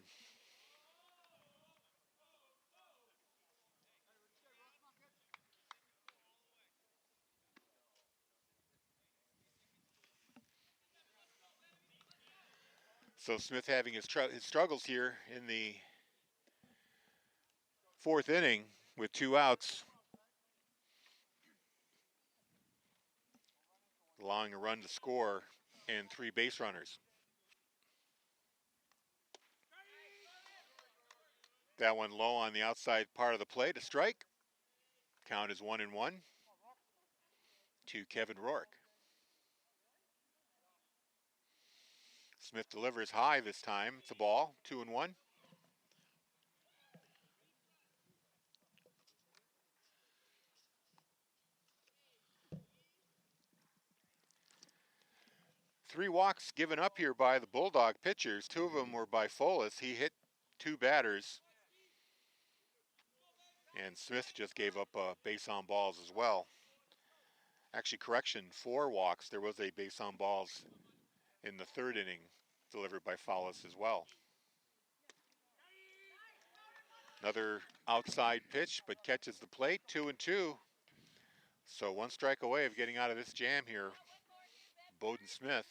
So Smith having his struggles here in the 4th inning with 2 outs. Allowing a run to score and 3 base runners. That one low on the outside part of the plate, a strike. Count is 1-1 to Kevin Rourke. Smith delivers high this time. It's a ball, 2-1. Three walks given up here by the Bulldog pitchers. 2 of them were by Folis. He hit 2 batters. And Smith just gave up base on balls as well. Actually, correction, 4 walks. There was a base on balls in the 3rd inning delivered by Folis as well. Another outside pitch, but catches the plate, 2-2. So 1 strike away of getting out of this jam here, Bowden Smith.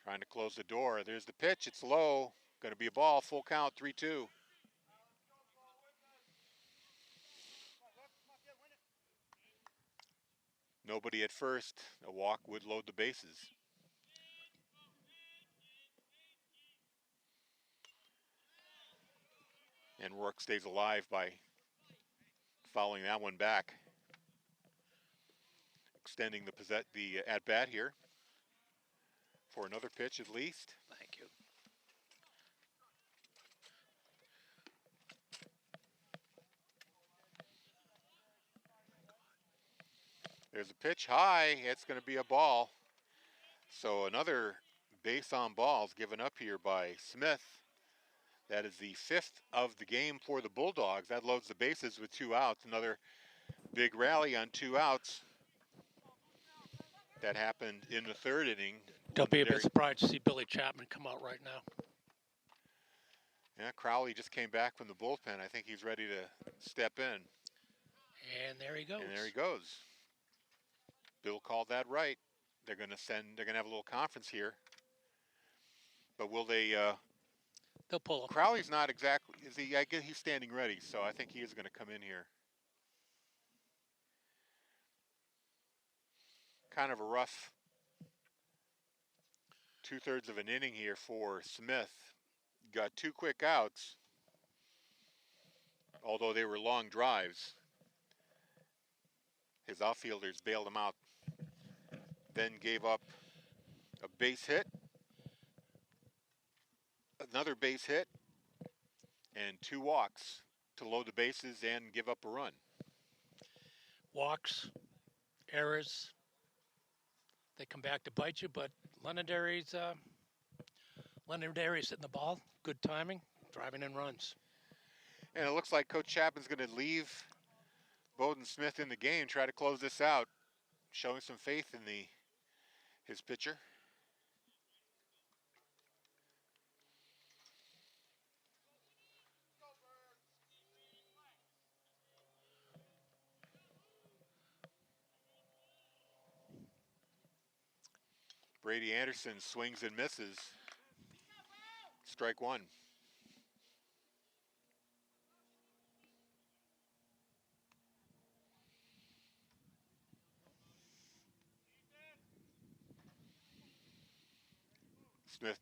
Trying to close the door. There's the pitch. It's low. Going to be a ball. Full count, 3-2. Nobody at first. A walk would load the bases. And Rourke stays alive by fouling that one back. Extending the at-bat here for another pitch at least. Thank you. There's a pitch high. It's going to be a ball. So another base on balls given up here by Smith. That is the 5th of the game for the Bulldogs. That loads the bases with 2 outs. Another big rally on 2 outs. That happened in the 3rd inning. Don't be a bit surprised to see Billy Chapman come out right now. Yeah, Crowley just came back from the bullpen. I think he's ready to step in. And there he goes. And there he goes. Bill called that right. They're going to have a little conference here. But will they they'll pull him. Crowley's not exactly, I guess he's standing ready, so I think he is going to come in here. Kind of a rough 2/3 of an inning here for Smith. Got 2 quick outs, although they were long drives. His outfielders bailed him out, then gave up a base hit, another base hit, and 2 walks to load the bases and give up a run. Walks, errors, they come back to bite you, but Londonderry's hitting the ball. Good timing, driving in runs. And it looks like Coach Chapman's going to leave Bowden Smith in the game, try to close this out, showing some faith in his pitcher. Brady Anderson swings and misses. Strike one. Smith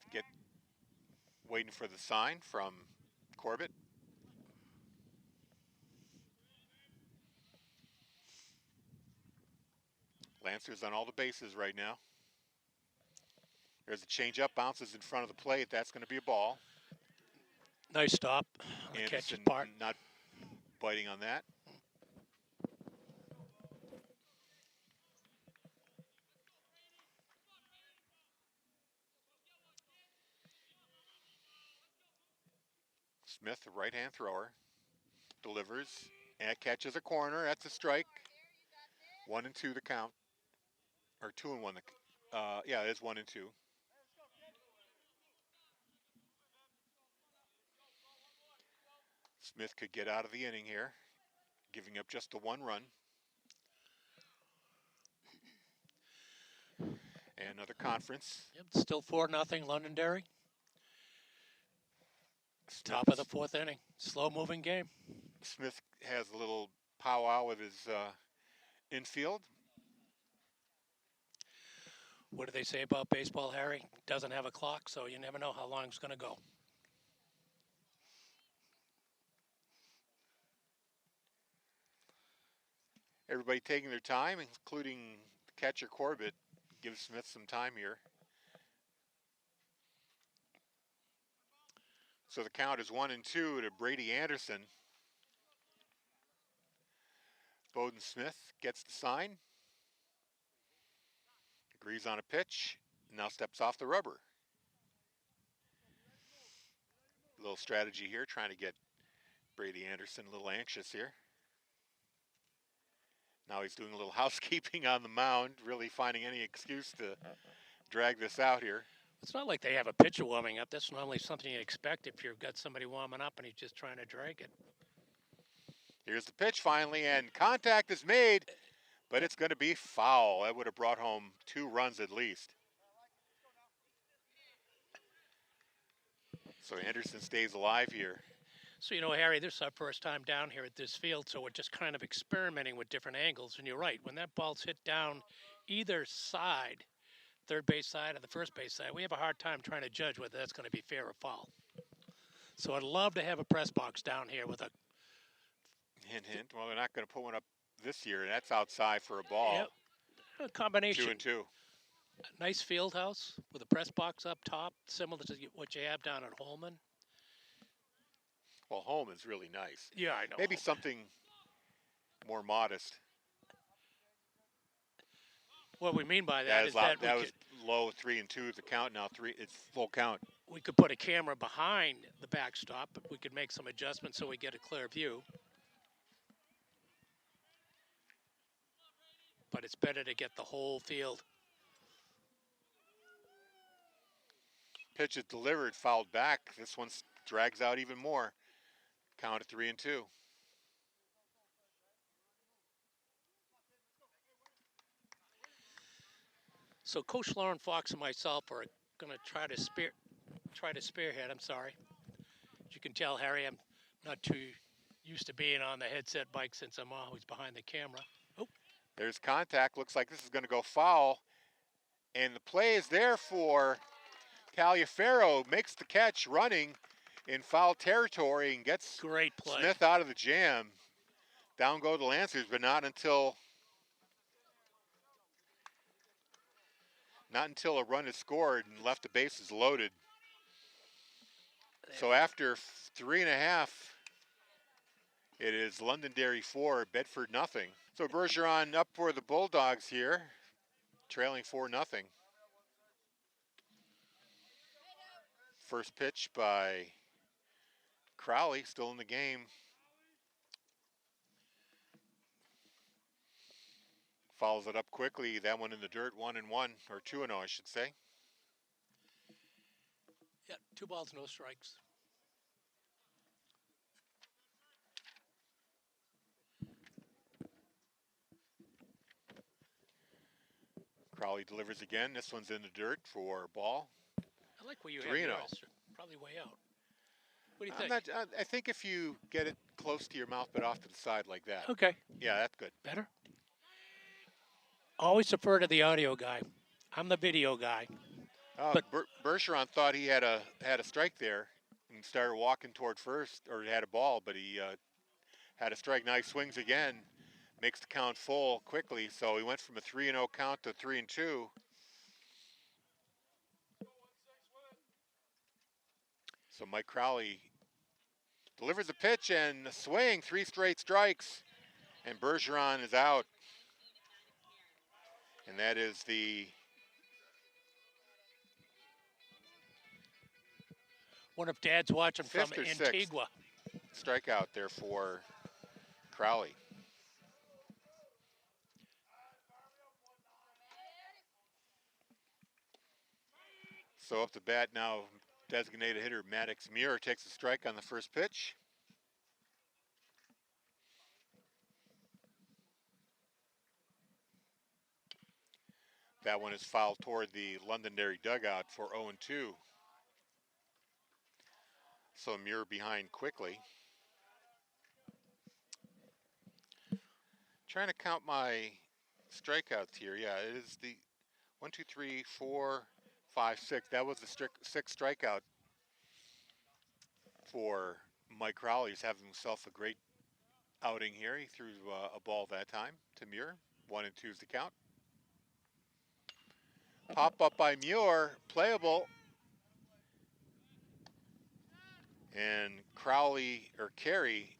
waiting for the sign from Corbett. Lancers on all the bases right now. There's a changeup, bounces in front of the plate. That's going to be a ball. Nice stop on the catcher's Anderson part. not biting on that. Smith, the right-hand thrower, delivers and catches a corner. That's a strike. 1-2 the count, or 2-1. Yeah, it is 1-2. Smith could get out of the inning here, giving up just the one run. And another conference. Yep, still 4-0 Londonderry. Top of the fourth inning. Slow-moving game. Smith has a little powwow with his infield. What do they say about baseball, Harry? Doesn't have a clock, so you never know how long it's going to go. Everybody taking their time, including catcher Corbett. Gives Smith some time here. So the count is 1-2 to Brady Anderson. Bowden Smith gets the sign. Agrees on a pitch. Now steps off the rubber. A little strategy here, trying to get Brady Anderson a little anxious here. Now he's doing a little housekeeping on the mound, really finding any excuse to drag this out here. It's not like they have a pitcher warming up. That's normally something you expect if you've got somebody warming up and he's just trying to drag it. Here's the pitch finally, and contact is made, but it's going to be foul. That would have brought home 2 runs at least. So Anderson stays alive here. So, you know, Harry, this is our first time down here at this field, so we're just kind of experimenting with different angles. And you're right, when that ball's hit down either side, third base side or the first base side, we have a hard time trying to judge whether that's going to be fair or foul. So I'd love to have a press box down here with a... Hint, hint. Well, they're not going to put one up this year. That's outside for a ball. Yep. A combination. 2-2. A nice field house with a press box up top, similar to what you have down at Holman. Well, Holman's really nice. Yeah, I know. Maybe Holman. something more modest. What we mean by that is that was low 3-2 the count. Now it's full count. We could put a camera behind the backstop, but we could make some adjustments so we get a clear view. But it's better to get the whole field. Pitch is delivered, fouled back. This one drags out even more. Count at 3-2. So Coach Lauren Fox and myself are going to try to spearhead. I'm sorry. As you can tell, Harry, I'm not too used to being on the headset mic since I'm always behind the camera. Oh. There's contact. Looks like this is going to go foul. And the play is there for Taliaferro. Makes the catch running in foul territory and gets great play. Smith out of the jam. Down go the Lancers, but not until a run is scored and left the bases loaded. So after 3.5, it is Londonderry 4, Bedford nothing. So Bergeron up for the Bulldogs here, trailing 4-0. First pitch by Crowley, still in the game. Follows it up quickly. That one in the dirt, 1-1, or 2-0, I should say. Yeah, 2 balls, no strikes. Crowley delivers again. This one's in the dirt for a ball. I like where you 3-0. have yours. Probably way out. What do you think? I think if you get it close to your mouth but off to the side like that. Okay. Yeah, that's good. Better? Always defer to the audio guy. I'm the video guy. But Bergeron thought he had a strike there and started walking toward first, or had a ball, but he had a strike. Now he swings again, makes the count full quickly, so he went from a 3-0 count to 3-2. So Mike Crowley delivers a pitch and a swing, 3 straight strikes, and Bergeron is out. And that is the One of Dad's watching from fifth or Antigua. sixth strikeout there for Crowley. So up to bat now, designated hitter Maddox Muir takes a strike on the first pitch. That one is fouled toward the Londonderry dugout for 0-2. So Muir behind quickly. Trying to count my strikeouts here. Yeah, it is the 1, 2, 3, 4, 5, 6. That was the sixth strikeout for Mike Crowley. He's having himself a great outing here. He threw a ball that time to Muir. 1-2 is the count. Pop up by Muir, playable. And Crowley, or Carey,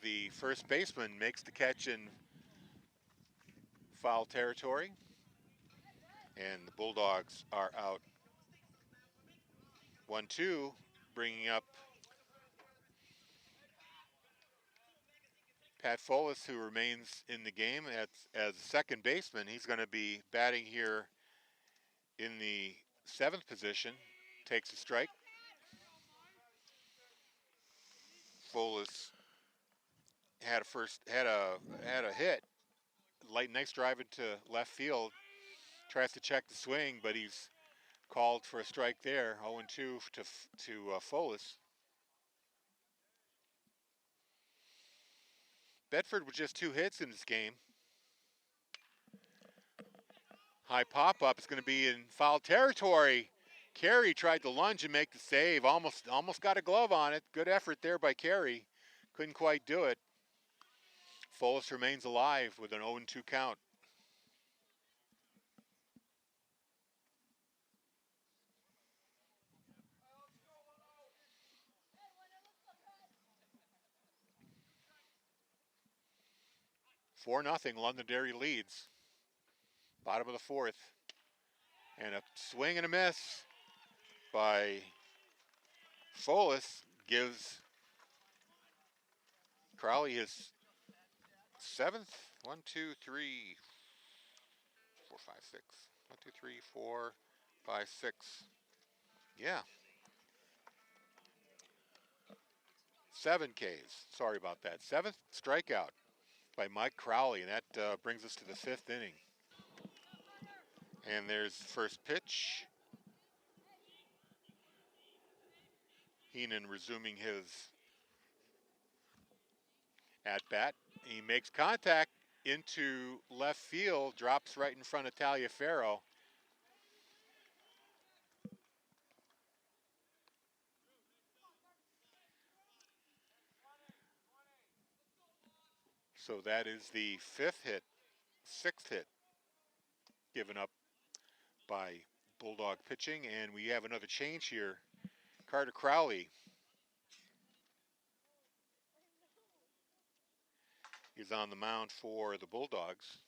the first baseman, makes the catch in foul territory. And the Bulldogs are out 1-2, bringing up Pat Folis, who remains in the game as a second baseman. He's going to be batting here in the 7th position. Takes a strike. Folis had a hit. Nice drive into left field. Tries to check the swing, but he's called for a strike there. 0-2 to Folis. Bedford with just 2 hits in this game. High pop-up is going to be in foul territory. Carey tried to lunge and make the save. Almost got a glove on it. Good effort there by Carey. Couldn't quite do it. Folis remains alive with an 0-2 count. Four 0, Londonderry leads. Bottom of the 4th. And a swing and a miss by Folis gives Crowley his 7th. 1, 2, 3, 4, 5, 6. 1, 2, 3, 4, 5, 6. Yeah. 7 Ks. Sorry about that. 7th strikeout by Mike Crowley, and that brings us to the 5th inning. And there's the first pitch. Heenan resuming his at-bat. He makes contact into left field, drops right in front of Taliaferro. So that is the 6th hit given up by Bulldog pitching, and we have another change here. Carter Crowley is on the mound for the Bulldogs.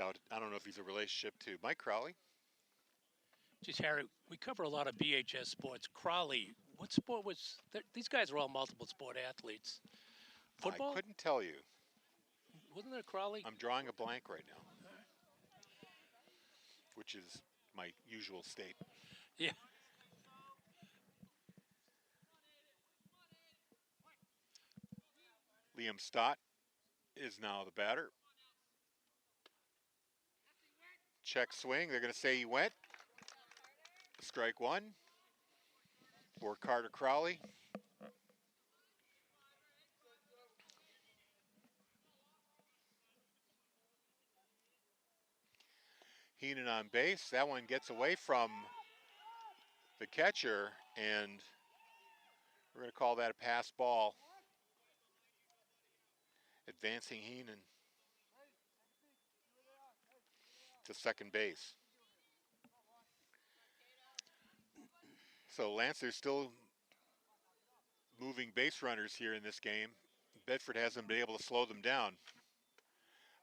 I don't know if he's a relationship to Mike Crowley. Geez, Harry, we cover a lot of BHS sports. Crowley, what sport was... These guys are all multiple sport athletes. Football? I couldn't tell you. Wasn't there Crowley? I'm drawing a blank right now, which is my usual state. Yeah. Liam Stott is now the batter. Check swing. They're going to say he went. Strike one for Carter Crowley. Heenan on base. That one gets away from the catcher, and we're going to call that a pass ball. Advancing Heenan to second base. So Lancers still moving base runners here in this game. Bedford hasn't been able to slow them down.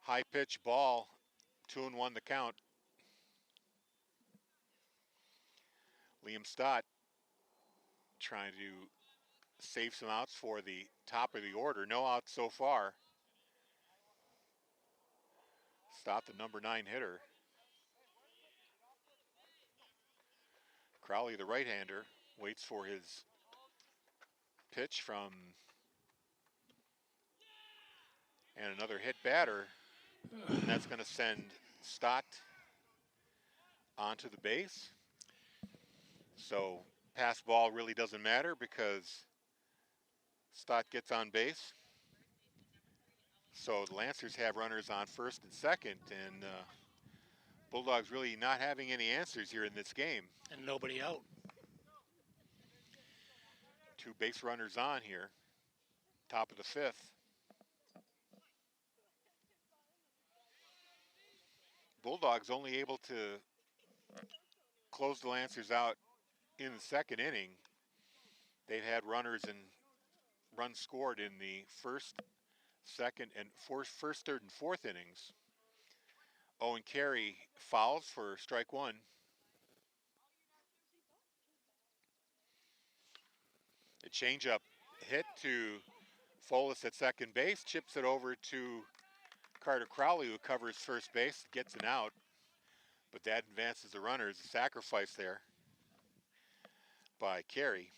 High pitch ball, 2-1 the count. Liam Stott trying to save some outs for the top of the order. No outs so far. Stott, the number 9 hitter. Crowley, the right-hander, waits for his pitch from, and another hit batter. And that's going to send Stott onto the base. So pass ball really doesn't matter because Stott gets on base. So the Lancers have runners on first and second, and Bulldogs really not having any answers here in this game. And nobody out. 2 base runners on here, top of the 5th. Bulldogs only able to close the Lancers out in the second inning. They've had runners and runs scored in the first, second, and first, third, and fourth innings. Owen Carey fouls for strike one. A changeup hit to Folis at second base, chips it over to Carter Crowley, who covers first base, gets an out, but that advances the runners. A sacrifice there by Carey.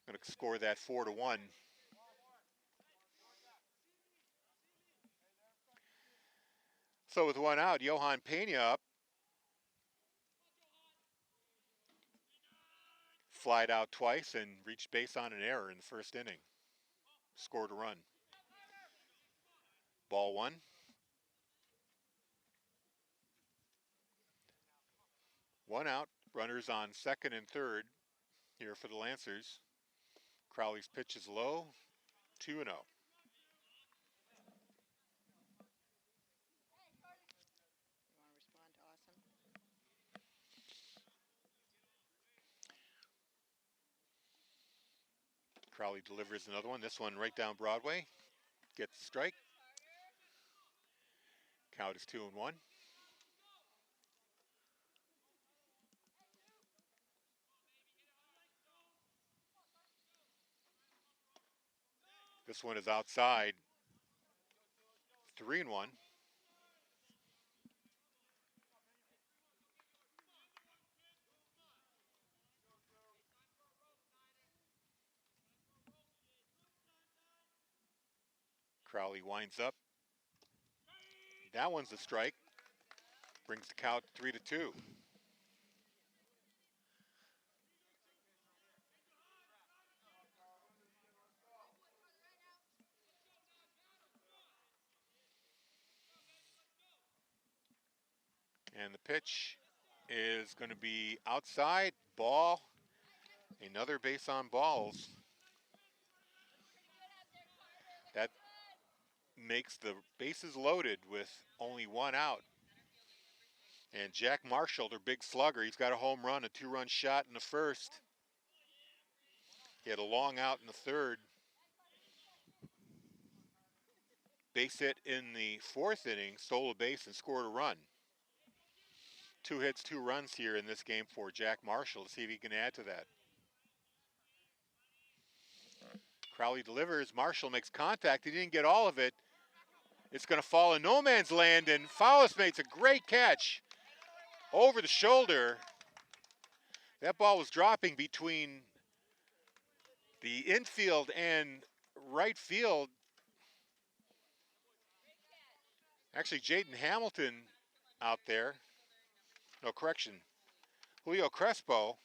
Going to score that 4-1. So with one out, Johan Pena up. Flied out twice and reached base on an error in the first inning. Scored a run. Ball one. One out. Runners on second and third here for the Lancers. Crowley's pitch is low. 2-0. You want to respond to Awesome? Crowley delivers another one. This one right down Broadway. Gets the strike. Count is 2-1. This one is outside. 3-1. Crowley winds up. That one's a strike. Brings the count 3-2. And the pitch is going to be outside, ball, another base on balls. That makes the bases loaded with only one out. And Jack Marshall, their big slugger, he's got a home run, a 2-run shot in the first. He had a long out in the third. Base hit in the fourth inning, stole a base and scored a run. 2 hits, 2 runs here in this game for Jack Marshall. To see if he can add to that. Crowley delivers. Marshall makes contact. He didn't get all of it. It's going to fall in no man's land, and Fowlis makes a great catch. over the shoulder. That ball was dropping between the infield and right field. Actually, Jaden Hamilton out there. No, correction. Julio Crespo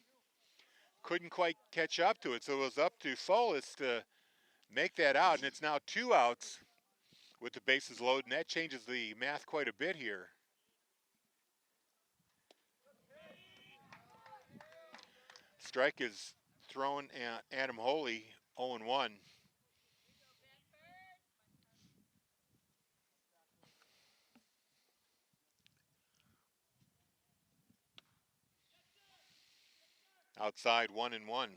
couldn't quite catch up to it, so it was up to Folis to make that out, and it's now 2 outs with the bases loaded, and that changes the math quite a bit here. Strike is thrown at Adam Holy, 0-1. Outside, 1-1.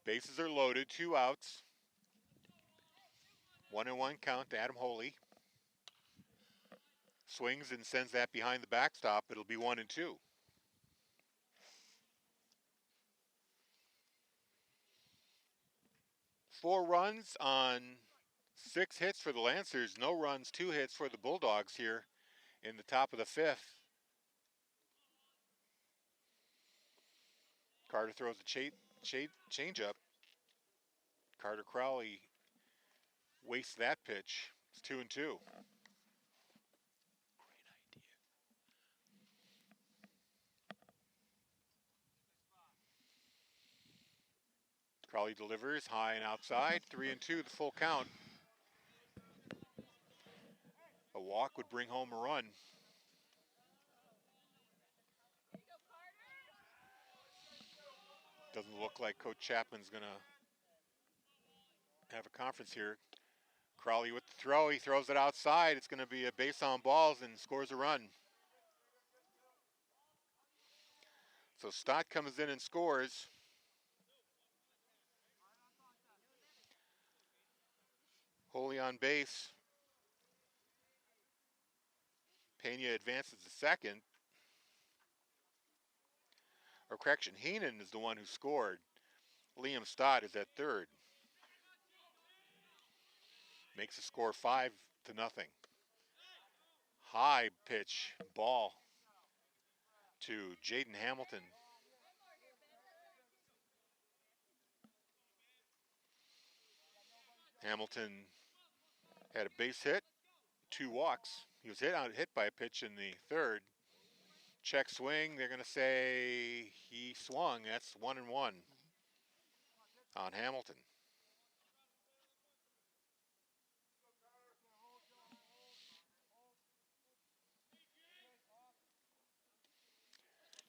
Bases are loaded, 2 outs. 1-1 count to Adam Holy. Swings and sends that behind the backstop. It'll be 1-2. Four runs on 6 hits for the Lancers. No runs, 2 hits for the Bulldogs here in the top of the 5th. Carter throws a changeup. Carter Crowley wastes that pitch. It's 2-2. Crowley delivers high and outside. 3-2, the full count. A walk would bring home a run. Doesn't look like Coach Chapman's going to have a conference here. Crowley with the throw. He throws it outside. It's going to be a base on balls and scores a run. So Stott comes in and scores. Holy on base. Pena advances to second. Or correction, Heenan is the one who scored. Liam Stott is at third. Makes the score 5-0. High pitch ball to Jaden Hamilton. Hamilton had a base hit, 2 walks. He was hit by a pitch in the third. Check swing, they're going to say he swung. That's 1-1 on Hamilton.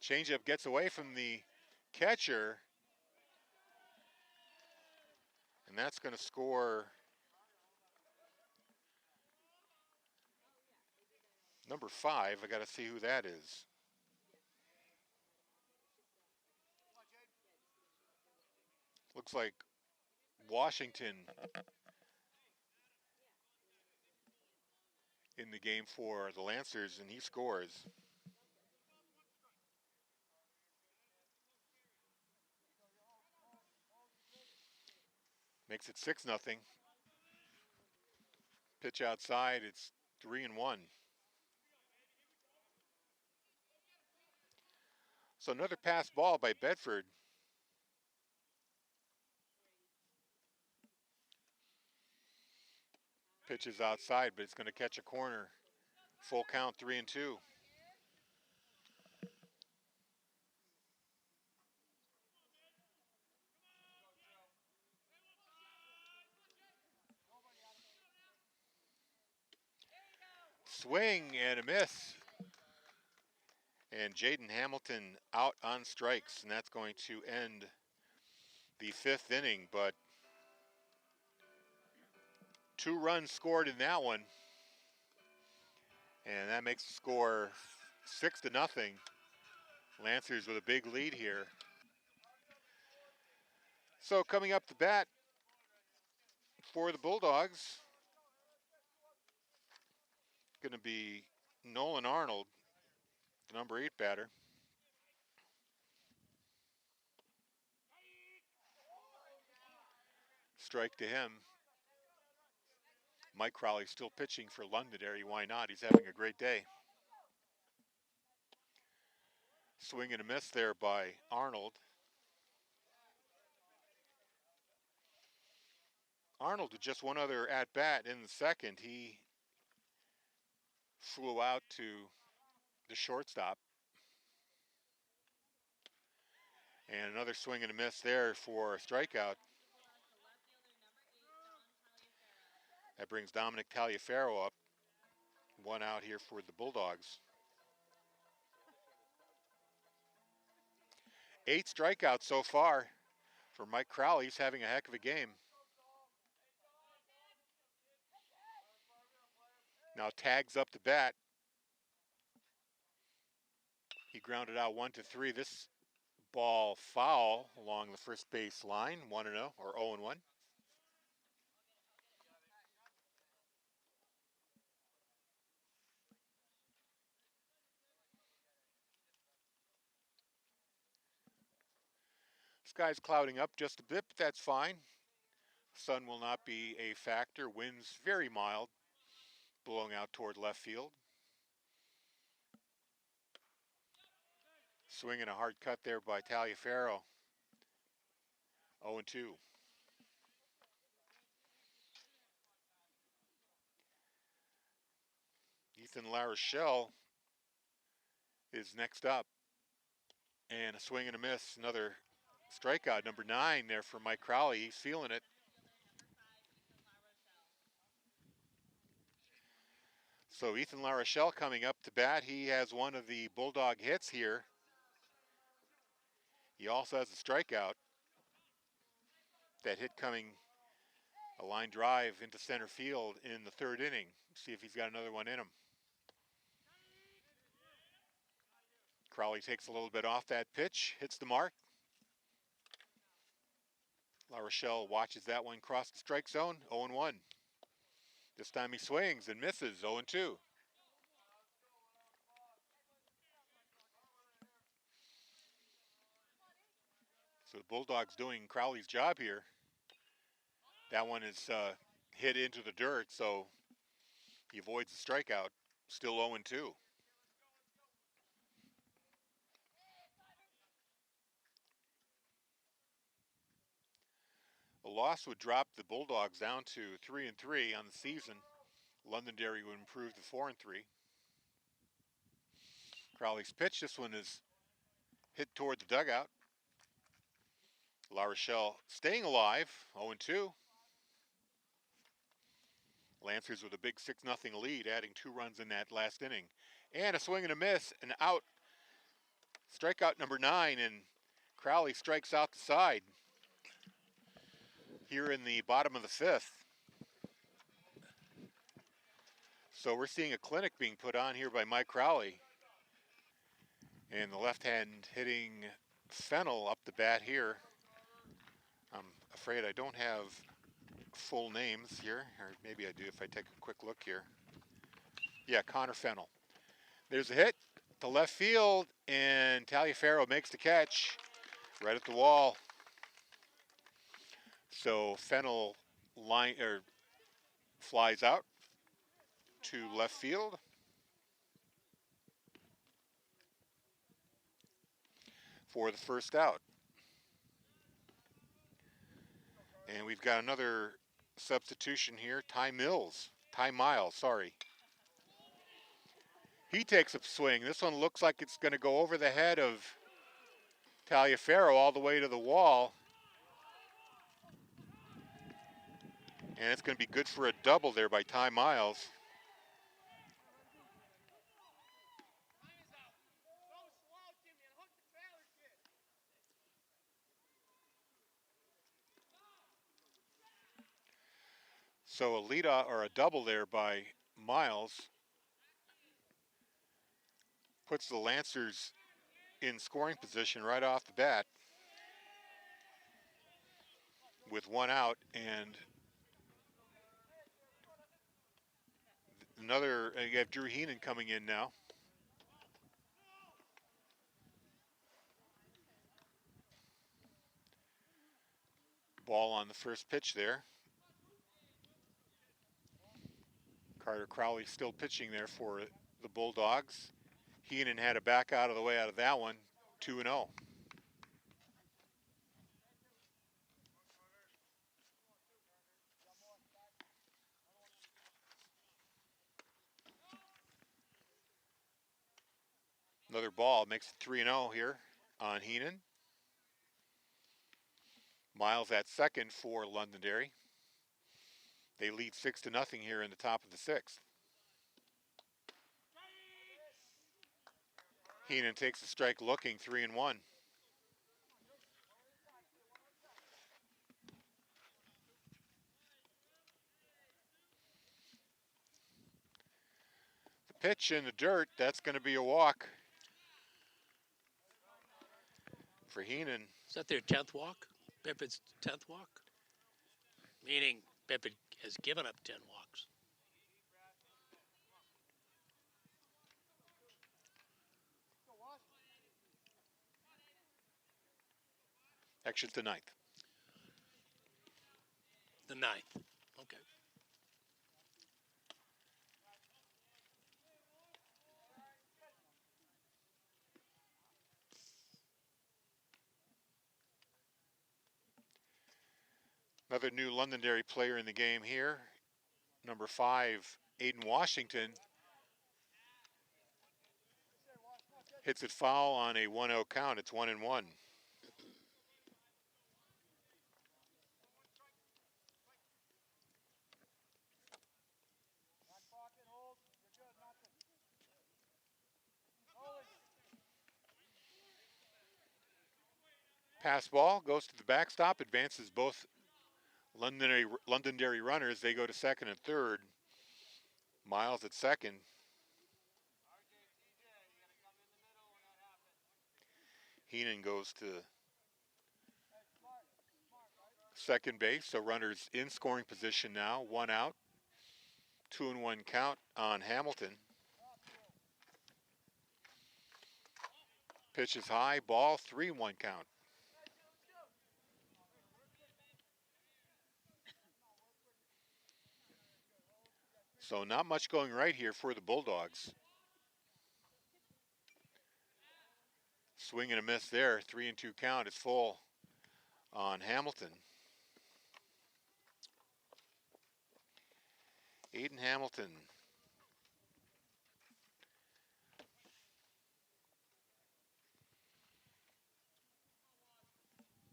Changeup gets away from the catcher, and that's going to score number 5. I got to see who that is. Looks like Washington in the game for the Lancers, and he scores. Makes it 6-0. Pitch outside, it's 3-1. So another pass ball by Bedford. Pitch is outside, but it's going to catch a corner. Full count, 3-2. Swing and a miss. And Jaden Hamilton out on strikes, and that's going to end the 5th inning. But 2 runs scored in that one, and that makes the score 6-0. Lancers with a big lead here. So coming up to bat for the Bulldogs, going to be Nolan Arnold, the number 8 batter. Strike to him. Mike Crowley still pitching for Londonderry. Why not? He's having a great day. Swing and a miss there by Arnold. Arnold with just one other at-bat in the second. He flew out to the shortstop. And another swing and a miss there for a strikeout. That brings Dominic Taliaferro up. One out here for the Bulldogs. 8 strikeouts so far for Mike Crowley. He's having a heck of a game. Now tags up the bat. He grounded out 1-3. This ball foul along the first base line. 1-0 or 0-1. Sky's clouding up just a bit, but that's fine. Sun will not be a factor. Wind's very mild, blowing out toward left field. Swinging a hard cut there by Taliaferro. 0-2. Ethan Larochelle is next up. And a swing and a miss. Another strikeout, number 9 there for Mike Crowley. He's feeling it. So Ethan Larochelle coming up to bat. He has one of the Bulldog hits here. He also has a strikeout. That hit coming a line drive into center field in the 3rd inning. See if he's got another one in him. Crowley takes a little bit off that pitch, hits the mark. Larochelle watches that one cross the strike zone, 0-1. This time he swings and misses, 0-2. So the Bulldogs doing Crowley's job here. That one is hit into the dirt, so he avoids the strikeout. Still 0-2. A loss would drop the Bulldogs down to 3-3 on the season. Londonderry would improve to 4-3. Crowley's pitch. This one is hit toward the dugout. Larochelle staying alive, 0-2. Lancers with a big 6-0 lead, adding 2 runs in that last inning. And a swing and a miss, an out. Strikeout number 9, and Crowley strikes out the side here in the bottom of the 5th. So we're seeing a clinic being put on here by Mike Crowley. And the left hand hitting Fennel up the bat here. I'm afraid I don't have full names here, or maybe I do if I take a quick look here. Yeah, Connor Fennel. There's a hit to left field, and Taliaferro makes the catch right at the wall. So Fennel flies out to left field. For the first out. And we've got another substitution here, Ty Miles, sorry. He takes a swing. This one looks like it's going to go over the head of Taliaferro all the way to the wall. And it's going to be good for a double there by Ty Miles. So a leadoff or a double there by Miles puts the Lancers in scoring position right off the bat with 1 out, and you have Drew Heenan coming in now. Ball on the first pitch there. Carter Crowley still pitching there for the Bulldogs. Heenan had a back out of the way out of that one, 2-0. Another ball makes it 3-0 here on Heenan. Miles at second for Londonderry. They lead 6-0 here in the top of the sixth. Heenan takes a strike looking, 3-1. The pitch in the dirt, that's going to be a walk for Heenan. Is that their 10th walk? Bedford's 10th walk? Meaning Bedford has given up 10 walks. Actually, it's the ninth. The 9th. Okay. Another new Londonderry player in the game here. Number 5, Aiden Washington. Hits it foul on a 1-0 count. It's 1-1. Pass ball goes to the backstop, advances both Londonderry runners. They go to second and third. Miles at second. Heenan goes to second base, so runners in scoring position now. 1 out. 2-1 count on Hamilton. Pitch is high, ball, 3-1 count. So not much going right here for the Bulldogs. Swing and a miss there. 3-2 count is full on Hamilton. Aiden Hamilton.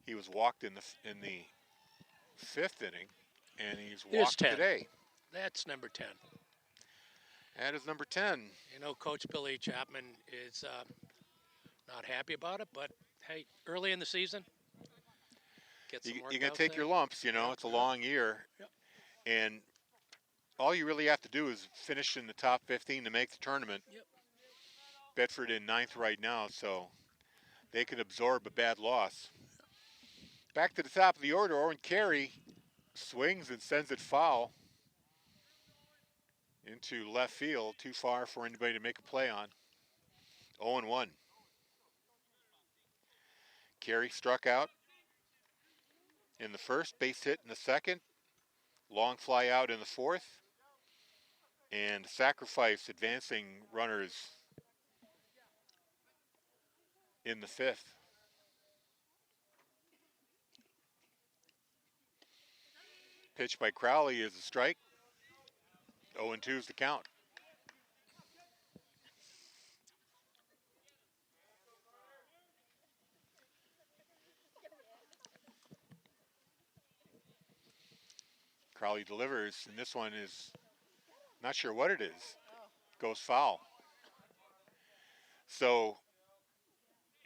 He was walked in the 5th inning, and he's walked today. That's number 10. That is number 10. You know, Coach Billy Chapman is not happy about it, but hey, early in the season, get some work you're going out to take there. your lumps, you know. It's a long year. Yep. And all you really have to do is finish in the top 15 to make the tournament. Yep. Bedford in 9th right now, so they can absorb a bad loss. Back to the top of the order, Owen Carey swings and sends it foul into left field, too far for anybody to make a play on. 0-1. Carey struck out in the first, base hit in the second, long fly out in the fourth, and sacrifice advancing runners in the fifth. Pitch by Crowley is a strike. 0-2 is the count. Crowley delivers, and this one is not sure what it is. Goes foul. So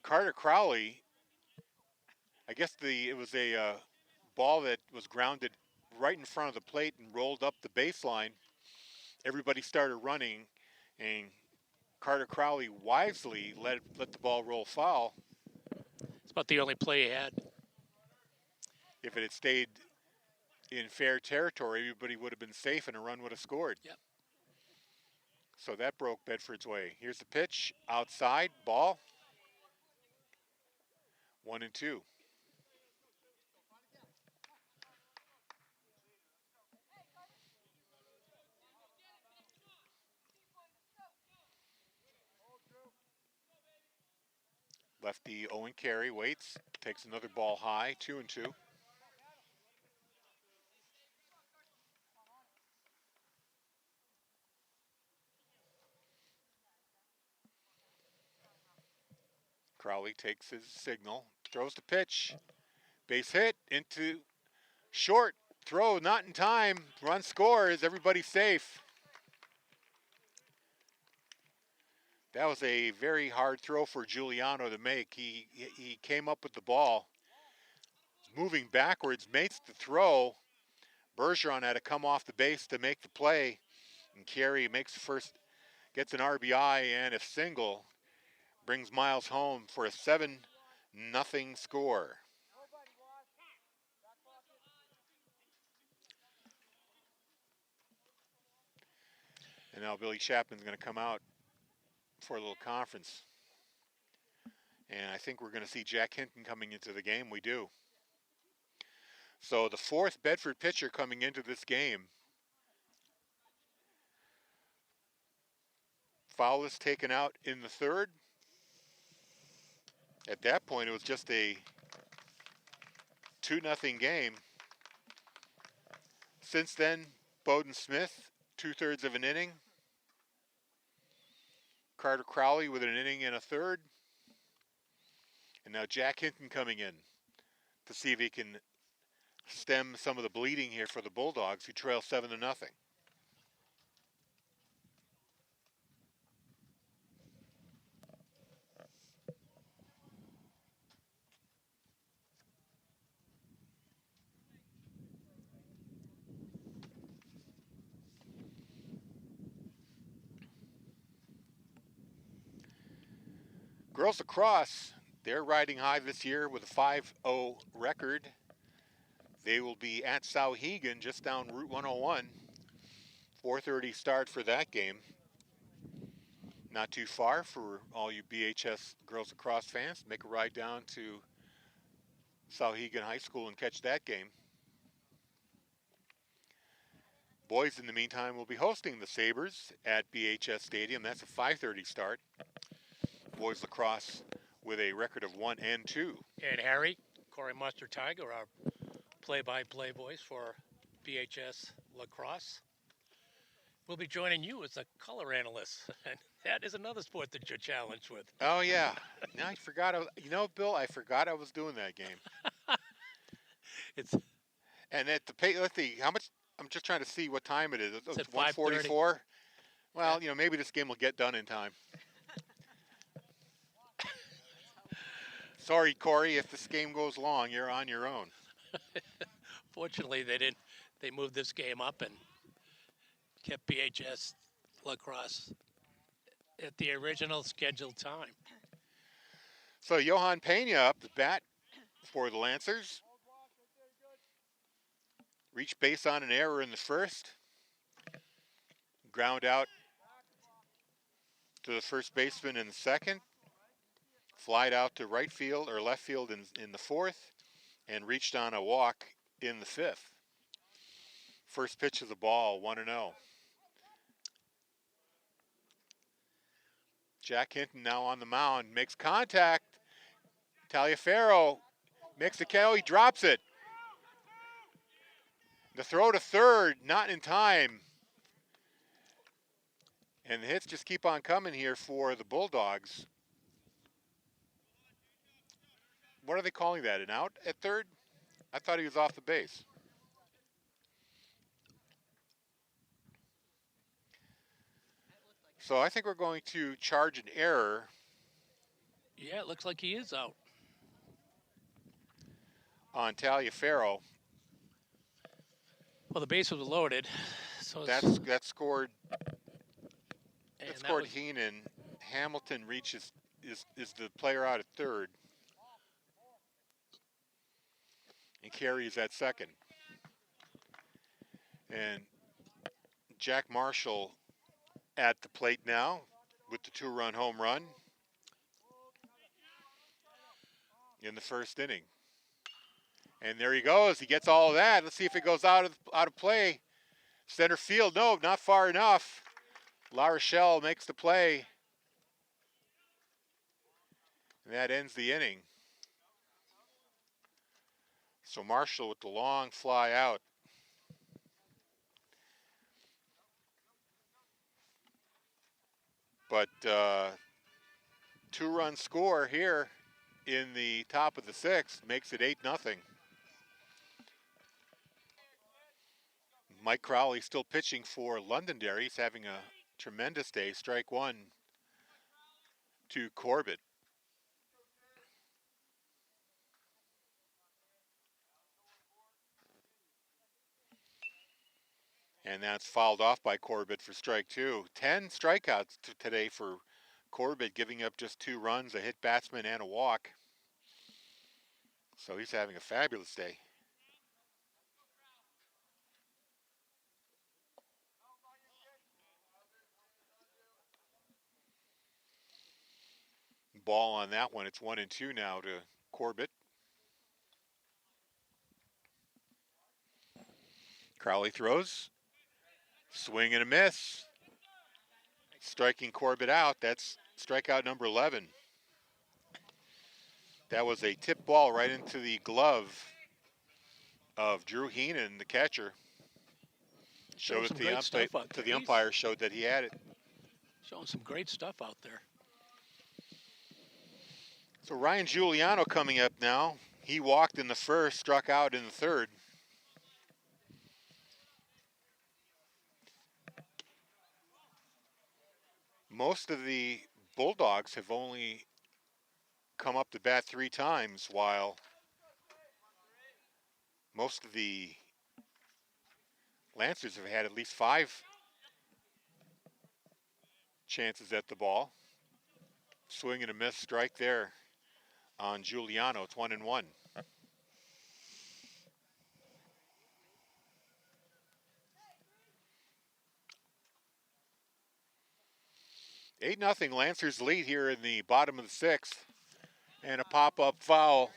Carter Crowley, I guess it was a ball that was grounded right in front of the plate and rolled up the baseline. Everybody started running, and Carter Crowley wisely let the ball roll foul. It's about the only play he had. If it had stayed in fair territory, everybody would have been safe and a run would have scored. Yep. So that broke Bedford's way. Here's the pitch, outside, ball. 1-2. Lefty Owen Carey waits, takes another ball high, 2-2. Crowley takes his signal, throws the pitch, base hit into short, throw not in time, run scores, everybody safe. That was a very hard throw for Giuliano to make. He came up with the ball, moving backwards, makes the throw. Bergeron had to come off the base to make the play, and Carey makes the first, gets an RBI and a single, brings Miles home for a 7-0 score. And now Billy Chapman's going to come out for a little conference. And I think we're going to see Jack Hinton coming into the game. We do. So the fourth Bedford pitcher coming into this game. Foul is taken out in the third. At that point, it was just a 2-0 game. Since then, Bowden Smith, 2/3 of an inning. Carter Crowley with an inning and a third. And now Jack Hinton coming in to see if he can stem some of the bleeding here for the Bulldogs, who trail 7-0. Girls lacrosse, they're riding high this year with a 5-0 record. They will be at Souhegan, just down Route 101. 4:30 start for that game. Not too far for all you BHS girls lacrosse fans. Make a ride down to Souhegan High School and catch that game. Boys, in the meantime, will be hosting the Sabres at BHS Stadium. That's a 5:30 start. Boys lacrosse with a record of 1-2. And Harry, Corey Muster-Tiger, our play-by-play voice for BHS lacrosse, will be joining you as a color analyst. And that is another sport that you're challenged with. Oh, yeah. Now I forgot. Bill, I forgot I was doing that game. It's And at let's see, how much, I'm just trying to see what time it is. It's at 1:44. Well, maybe this game will get done in time. Sorry, Corey, if this game goes long, you're on your own. Fortunately, they didn't. They moved this game up and kept BHS lacrosse at the original scheduled time. So Johan Pena up the bat for the Lancers. Reached base on an error in the first. Ground out to the first baseman in the second. Flied out to right field or left field in the fourth, and reached on a walk in the fifth. First pitch of the ball, 1-0. Jack Hinton now on the mound, makes contact. Taliaferro makes the KO, he drops it. The throw to third, not in time. And the hits just keep on coming here for the Bulldogs. What are they calling that, an out at third? I thought he was off the base. So I think we're going to charge an error. Yeah, it looks like he is out. On Taliaferro. Well, the base was loaded, so that scored. That scored Heenan. Hamilton reaches is the player out at third. And carries at second. And Jack Marshall at the plate now with the 2-run home run in the first inning. And there he goes. He gets all of that. Let's see if it goes out of play. Center field. No, not far enough. Larochelle makes the play. And that ends the inning. So Marshall with the long fly out. But 2-run score here in the top of the 6th makes it 8-0. Mike Crowley still pitching for Londonderry. He's having a tremendous day. Strike 1 to Corbett. And that's fouled off by Corbett for strike 2. 10 strikeouts today for Corbett, giving up just 2 runs, a hit batsman, and a walk. So he's having a fabulous day. Ball on that one. It's 1-2 now to Corbett. Crowley throws. Swing and a miss. Striking Corbett out. That's strikeout number 11. That was a tip ball right into the glove of Drew Heenan, the catcher. Showed it to the umpire, showed that he had it. Showing some great stuff out there. So Ryan Giuliano coming up now. He walked in the first, struck out in the third. Most of the Bulldogs have only come up to bat 3 times, while most of the Lancers have had at least 5 chances at the ball. Swing and a miss, strike there on Giuliano. It's 1-1. Eight 0 Lancers lead here in the bottom of the 6th, and a pop-up foul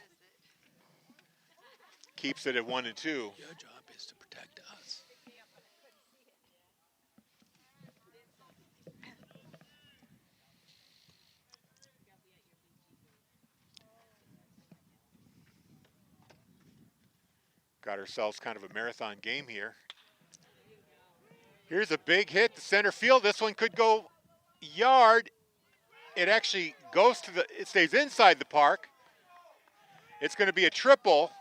keeps it at 1-2. Your job is to protect us. Got ourselves kind of a marathon game here. Here's a big hit to center field. This one could go yard. It actually goes to it stays inside the park. It's going to be a triple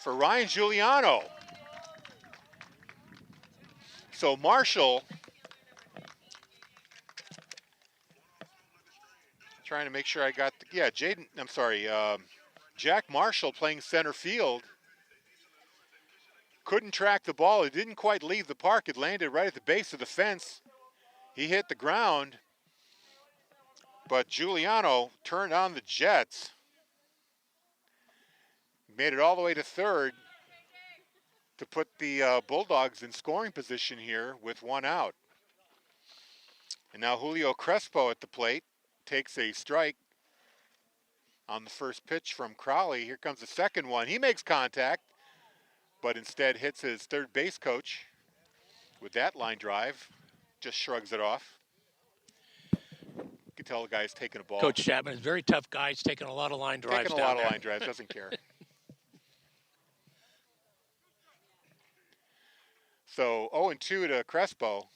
for Ryan Giuliano. So Marshall, trying to make sure I got Jack Marshall playing center field. Couldn't track the ball. It didn't quite leave the park. It landed right at the base of the fence. He hit the ground, but Giuliano turned on the jets. Made it all the way to third to put the Bulldogs in scoring position here with 1 out. And now Julio Crespo at the plate takes a strike on the first pitch from Crowley. Here comes the second one. He makes contact, but instead hits his third base coach with that line drive. Just shrugs it off. You can tell the guy's taking a ball. Coach Chapman is a very tough guy. He's taking a lot of line drives. Taking a lot of line drives, doesn't care. So 0-2 to Crespo.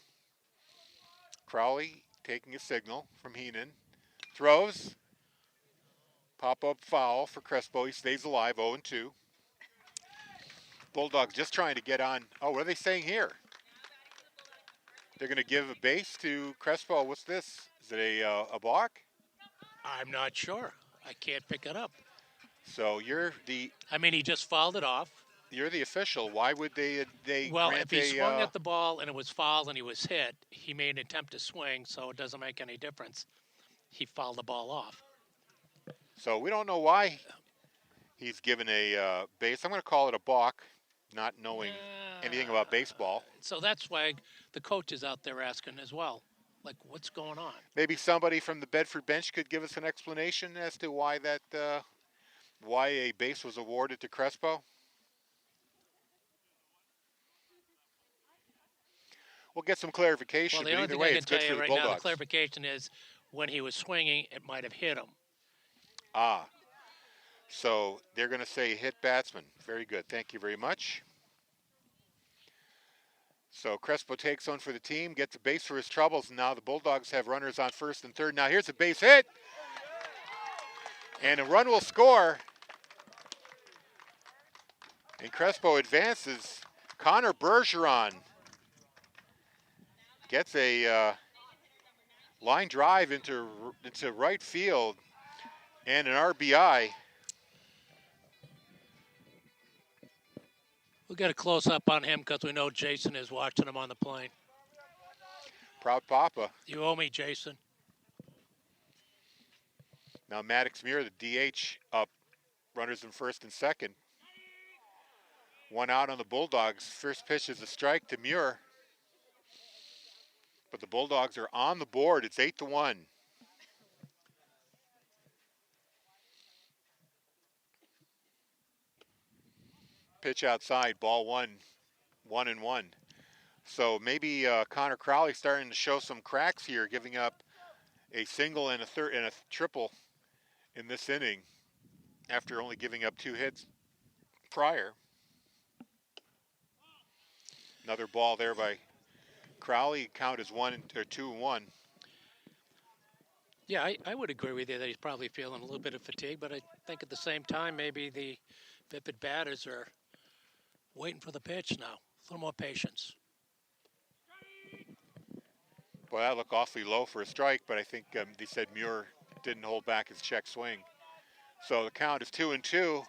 Crowley taking a signal from Heenan. Throws. Pop-up foul for Crespo. He stays alive, 0-2. Bulldogs just trying to get on. Oh, what are they saying here? They're going to give a base to Crespo. What's this? Is it a balk? I'm not sure. I can't pick it up. So you're the... I mean, he just fouled it off. You're the official. Why would they Well, if he swung at the ball and it was fouled and he was hit, he made an attempt to swing, so it doesn't make any difference. He fouled the ball off. So we don't know why he's given a base. I'm going to call it a balk, not knowing anything about baseball. So that's why the coach is out there asking as well, like, what's going on? Maybe somebody from the Bedford bench could give us an explanation as to why why a base was awarded to Crespo. We'll get some clarification. Well, the only thing I can tell you right now, the clarification is when he was swinging, it might have hit him. Ah. So they're going to say hit batsman. Very good. Thank you very much. So Crespo takes one for the team, gets a base for his troubles, and now the Bulldogs have runners on first and third. Now here's a base hit. And a run will score. And Crespo advances. Connor Bergeron gets a line drive into right field and an RBI. We'll get a close-up on him because we know Jason is watching him on the plane. Proud Papa. You owe me, Jason. Now Maddox Muir, the DH, up. Runners in first and second. One out on the Bulldogs. First pitch is a strike to Muir. But the Bulldogs are on the board. It's 8-1. Pitch outside, ball 1-1. So maybe Connor Crowley starting to show some cracks here, giving up a single and a triple in this inning after only giving up 2 hits prior. Another ball there by Crowley. Count is 2-1. Yeah, I would agree with you that he's probably feeling a little bit of fatigue, but I think at the same time maybe the Bedford batters are waiting for the pitch now. A little more patience. Boy, that looked awfully low for a strike, but I think they said Muir didn't hold back his check swing. So the count is 2-2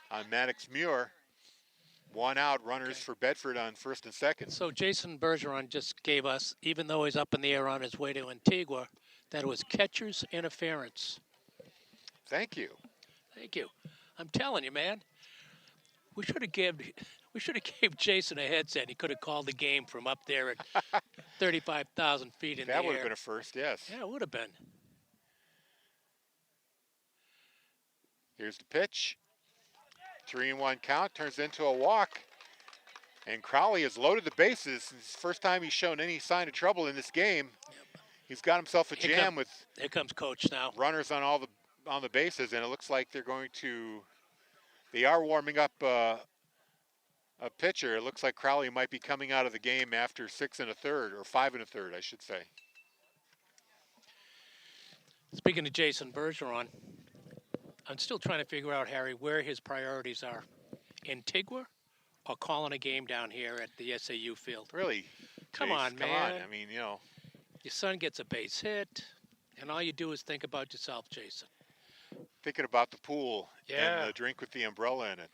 on Maddox Muir. 1 out, runners for Bedford on first and second. So Jason Bergeron just gave us, even though he's up in the air on his way to Antigua, that it was catcher's interference. Thank you. Thank you. I'm telling you, man. We should have gave Jason a headset. He could have called the game from up there at 35,000 feet in the air. That would have been a first, yes. Yeah, it would have been. Here's the pitch. 3-1 count, turns into a walk. And Crowley has loaded the bases. It's the first time he's shown any sign of trouble in this game. Yep. He's got himself a jam with. Here comes Coach now. Runners on on the bases, and it looks like they are warming up a pitcher. It looks like Crowley might be coming out of the game after 6 1/3, or 5 1/3, I should say. Speaking of Jason Bergeron, I'm still trying to figure out, Harry, where his priorities are. Antigua or calling a game down here at the SAU field? Really? Come on, man. Come on. I mean, Your son gets a base hit, and all you do is think about yourself, Jason. Thinking about the pool and the drink with the umbrella in it.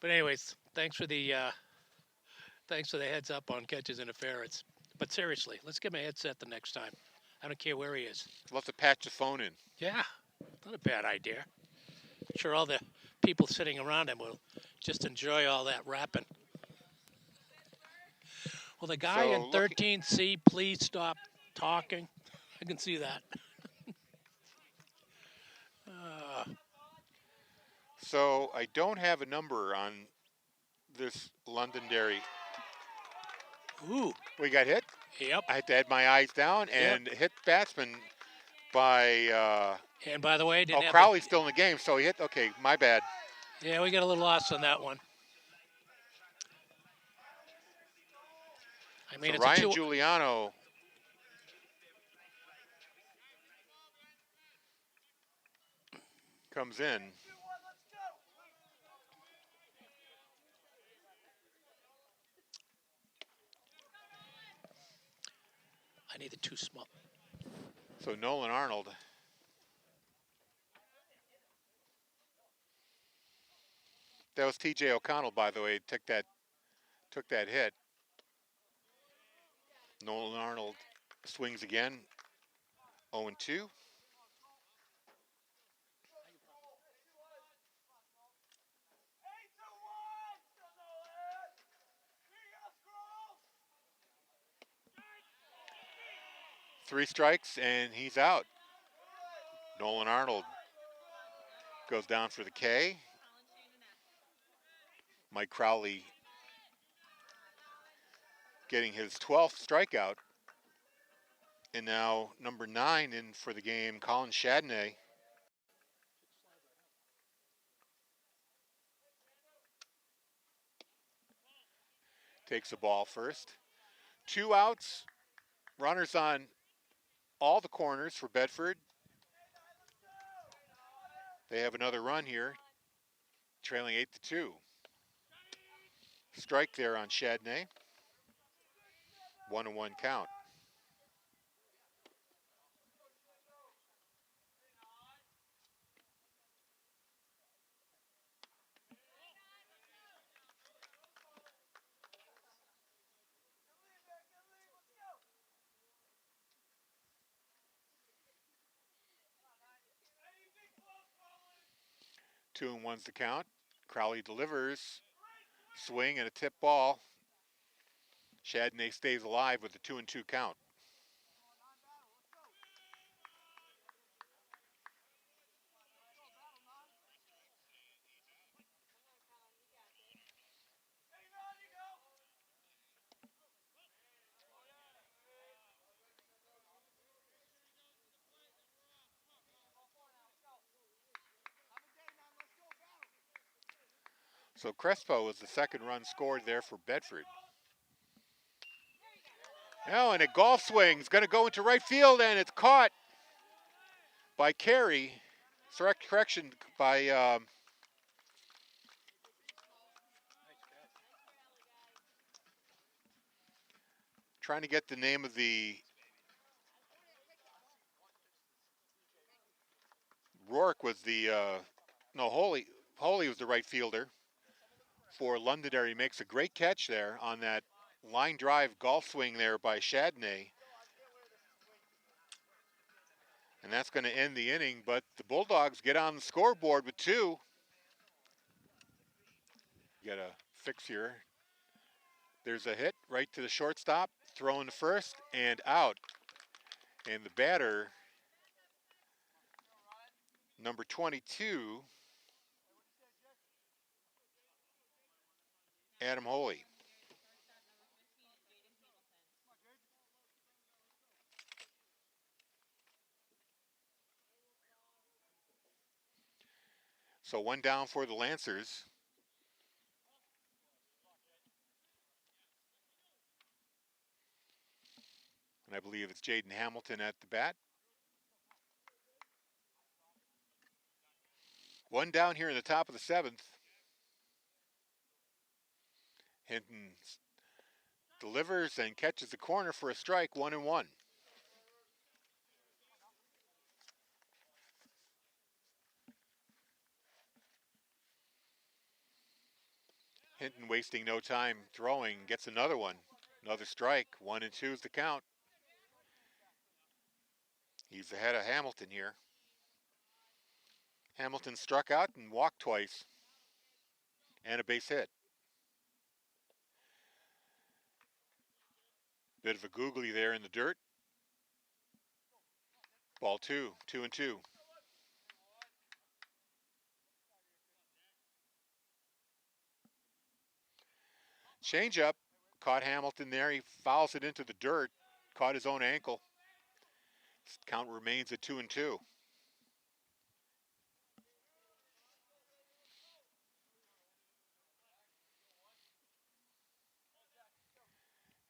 But anyways, thanks for the heads up on catches interference. But seriously, let's give him a headset the next time. I don't care where he is. Let's patch the phone in. Yeah, not a bad idea. I'm sure all the people sitting around him will just enjoy all that rapping. Will the guy in 13C please stop talking? I can see that. So I don't have a number on this Londonderry. Ooh. We got hit? Yep. I had to have my eyes down and hit batsman by... and by the way, Crowley's still in the game, so he hit... Okay, my bad. Yeah, we got a little lost on that one. I mean, so Ryan Giuliano... comes in. I need the 2 small. So Nolan Arnold. That was T.J. O'Connell, by the way, took that hit. Nolan Arnold swings again. 0-2. Three strikes, and he's out. Nolan Arnold goes down for the K. Mike Crowley getting his 12th strikeout. And now number 9 in for the game, Colin Chadney. takes the ball first. 2 outs, runners on all the corners for Bedford. They have another run here, trailing 8-2. Strike there on Chadney. 1-1 count. Two and one's the count. Crowley delivers. Swing and a tip ball. Chadney stays alive with a 2-2 count. So Crespo was the second run scored there for Bedford. Now, and a golf swing is going to go into right field, and it's caught by Carey. Correction by trying to get the name of the Rourke was the no Holy was the right fielder for Londonderry. Makes a great catch there on that line drive golf swing there by Chadney. And that's going to end the inning, but the Bulldogs get on the scoreboard with 2. Got a fix here. There's a hit right to the shortstop, throwing to first and out. And the batter, number 22, Adam Holy. So 1 down for the Lancers. And I believe it's Jaden Hamilton at the bat. 1 down here in the top of the 7th. Hinton delivers and catches the corner for a strike, 1-1. Hinton wasting no time throwing, gets another one. Another strike, 1-2 is the count. He's ahead of Hamilton here. Hamilton struck out and walked twice. And a base hit. Bit of a googly there in the dirt. Ball 2, 2-2. Changeup, caught Hamilton there. He fouls it into the dirt, caught his own ankle. Count remains at 2-2.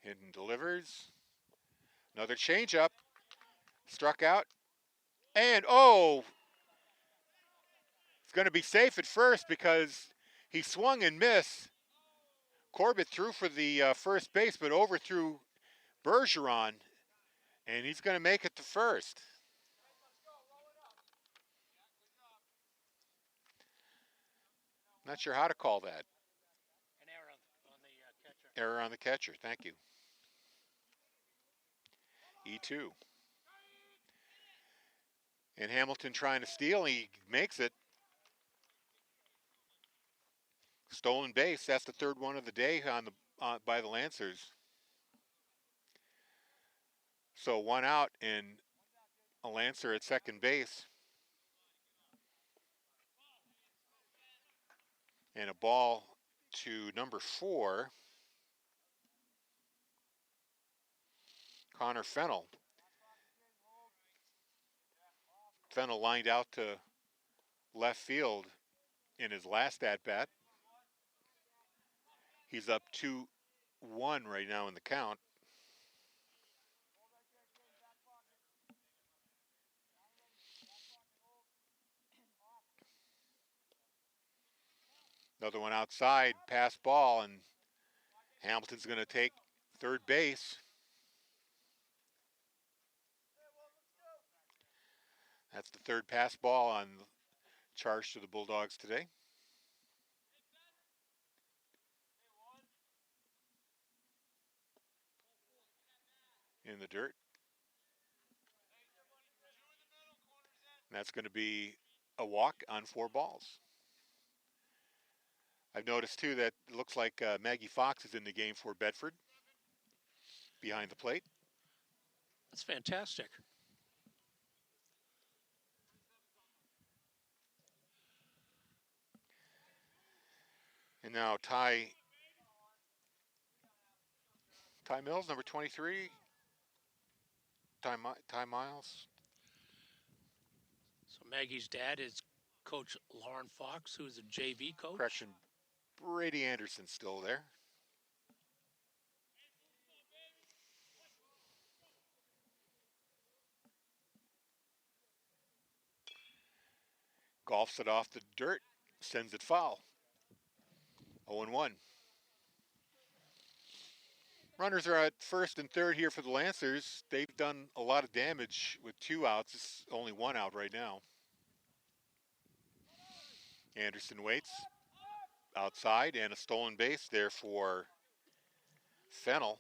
Hinton delivers. Another changeup. Struck out. And, oh! It's going to be safe at first because he swung and missed. Corbett threw for the first base, but overthrew Bergeron. And he's going to make it to first. Not sure how to call that. An error on the catcher. Error on the catcher. Thank you. E2. And Hamilton trying to steal. He makes it. Stolen base. That's the third one of the day on the by the Lancers. So 1 out and a Lancer at second base. And a ball to number 4, Connor Fennell. Fennell lined out to left field in his last at-bat. He's up 2 1 right now in the count. Another one outside, pass ball, and Hamilton's going to take third base. That's the third pass ball on charge to the Bulldogs today. In the dirt. And that's going to be a walk on 4 balls. I've noticed, too, that it looks like Maggie Fox is in the game for Bedford behind the plate. That's fantastic. And now Ty Mills, number 23. Ty Miles. So Maggie's dad is Coach Lauren Fox, who's a JV coach. Correction, Brady Anderson's still there. Golfs it off the dirt, sends it foul. 0-1. Runners are at first and third here for the Lancers. They've done a lot of damage with 2 outs. It's only 1 out right now. Anderson waits outside, and a stolen base there for Fennel.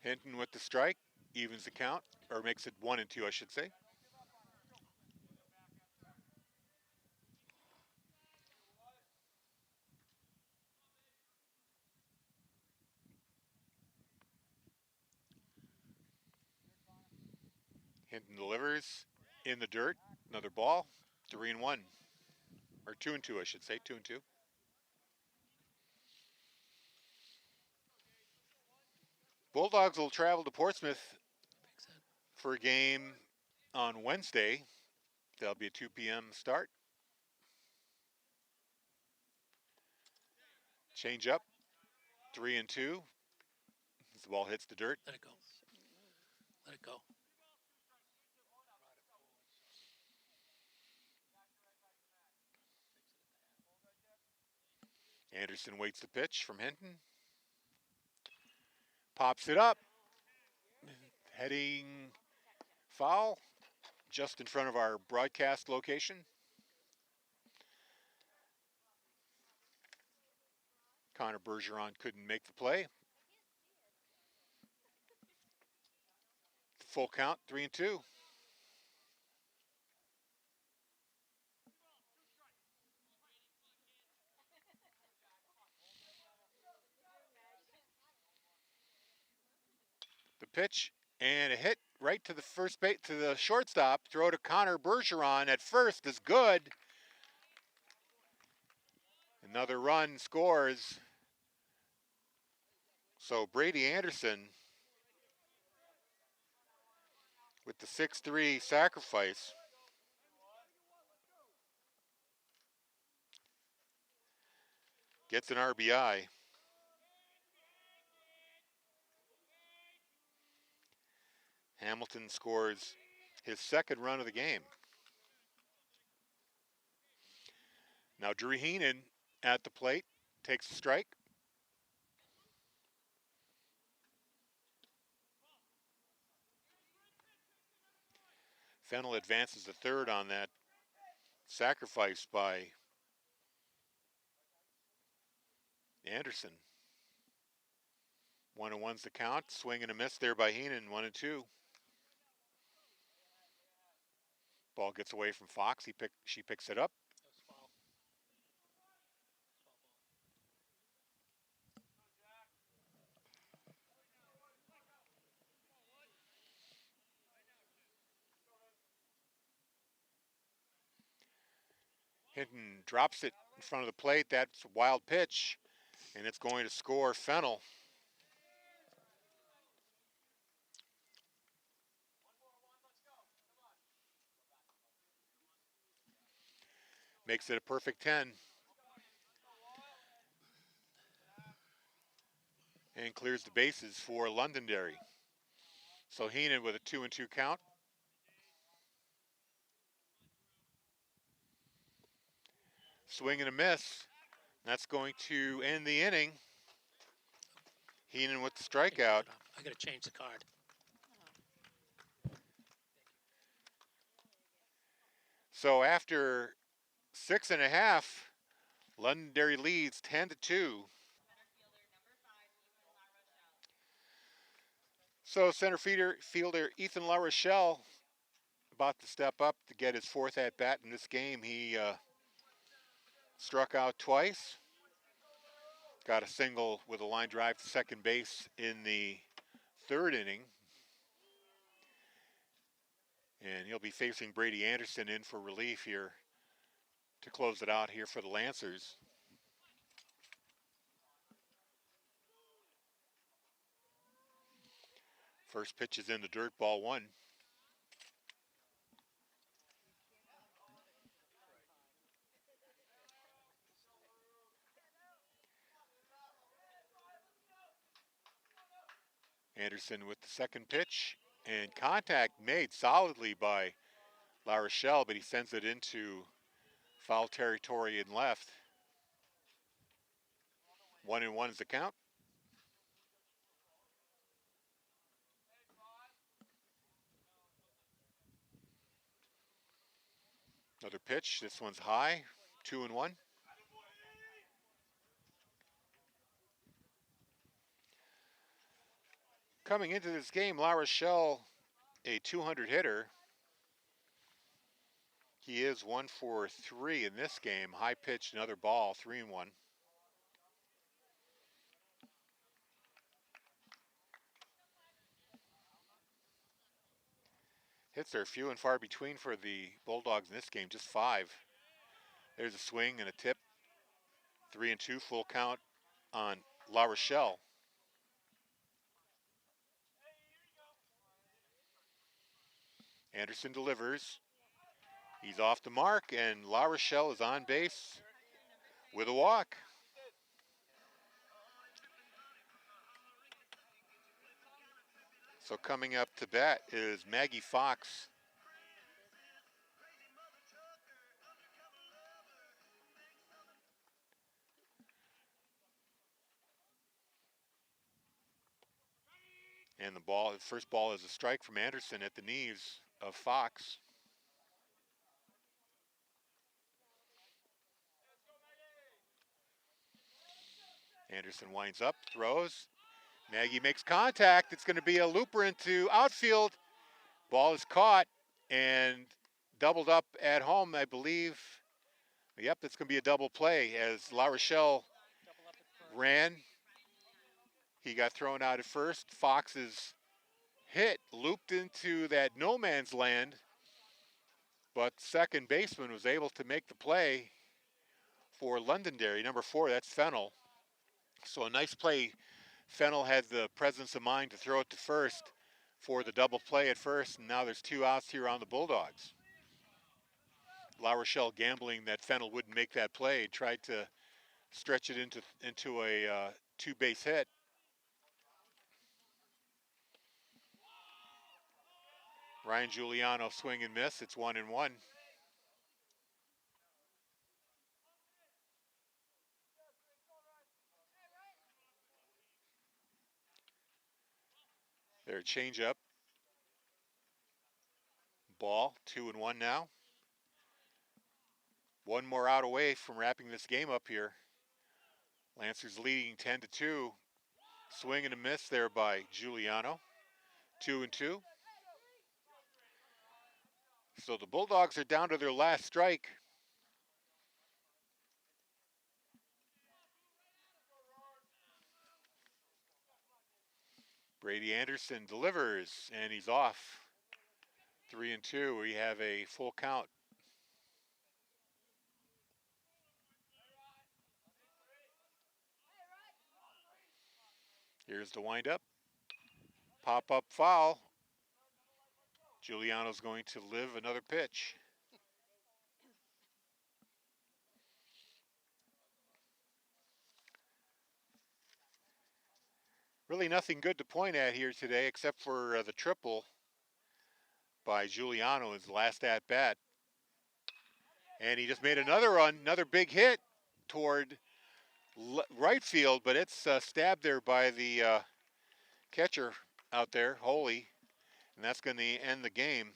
Hinton with the strike, evens the count, or makes it 1-2, I should say. Hinton delivers in the dirt, another ball, 3-1, or 2-2, I should say, 2-2. Bulldogs will travel to Portsmouth for a game on Wednesday. That'll be a 2 p.m. start. Change up, 3-2. As the ball hits the dirt. Let it go. Let it go. Anderson waits the pitch from Hinton. Pops it up. Heading foul just in front of our broadcast location. Connor Bergeron couldn't make the play. Full count, 3-2. The pitch and a hit right to the first base, to the shortstop. Throw to Connor Bergeron at first is good. Another run scores. So Brady Anderson with the 6-3 sacrifice. Gets an RBI. Hamilton scores his second run of the game. Now Drew Heenan at the plate, takes the strike. Fennel advances to third on that sacrifice by Anderson. 1-1's the count. Swing and a miss there by Heenan. 1-2. Ball gets away from Fox. She picks it up. Hinton drops it in front of the plate. That's a wild pitch, and it's going to score Fennel. Makes it a perfect 10. And clears the bases for Londonderry. So Heenan with a 2-2 count. Swing and a miss. That's going to end the inning. Heenan with the strikeout. I got to change the card. So after 6.5, Londonderry leads 10-2. So center fielder Ethan Larochelle about to step up to get his 4th at-bat in this game. He struck out twice. Got a single with a line drive to second base in the 3rd inning. And he'll be facing Brady Anderson in for relief here to close it out here for the Lancers. First pitch is in the dirt, ball 1. Anderson with the second pitch, and contact made solidly by Larochelle, but he sends it into foul territory in left. 1-1 is the count. Another pitch. This one's high. 2-1. Coming into this game, Larochelle, a 200 hitter. He is 1 for 3 in this game. High pitch, another ball, 3-1. Hits are few and far between for the Bulldogs in this game, just 5. There's a swing and a tip. 3-2, full count on Larochelle. Anderson delivers. He's off the mark, and Larochelle is on base with a walk. So coming up to bat is Maggie Fox. And the first ball is a strike from Anderson at the knees of Fox. Anderson winds up, throws. Maggie makes contact. It's going to be a looper into outfield. Ball is caught and doubled up at home, I believe. Yep, it's going to be a double play as Larochelle ran. He got thrown out at first. Fox's hit looped into that no man's land, but second baseman was able to make the play for Londonderry. Number 4, that's Fennell. So a nice play. Fennell had the presence of mind to throw it to first for the double play at first, and now there's 2 outs here on the Bulldogs. Larochelle gambling that Fennell wouldn't make that play, tried to stretch it into a 2-base hit. Ryan Giuliano swing and miss. It's 1-1. Their changeup. Ball, 2-1 now. One more out away from wrapping this game up here. Lancers leading 10-2. Swing and a miss there by Giuliano. 2-2. So the Bulldogs are down to their last strike. Brady Anderson delivers, and he's off. 3-2. We have a full count. Here's the windup. Pop-up foul. Giuliano's going to live another pitch. Really nothing good to point at here today except for the triple by Giuliano, his last at-bat. And he just made another run, another big hit toward right field, but it's stabbed there by the catcher out there, Holy, and that's going to end the game.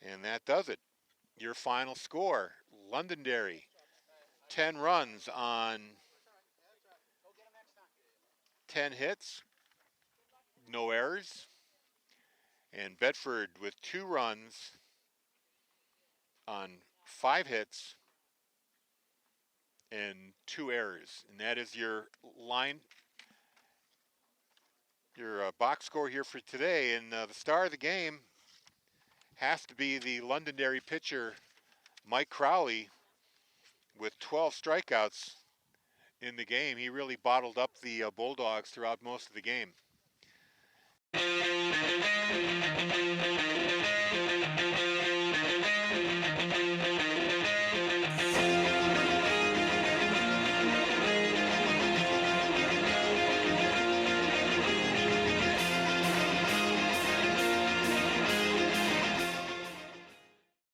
And that does it. Your final score, Londonderry, 10 runs on 10 hits, no errors. And Bedford with 2 runs on 5 hits and 2 errors. And that is your line, your box score here for today. And the star of the game has to be the Londonderry pitcher, Mike Crowley, with 12 strikeouts in the game. He really bottled up the Bulldogs throughout most of the game.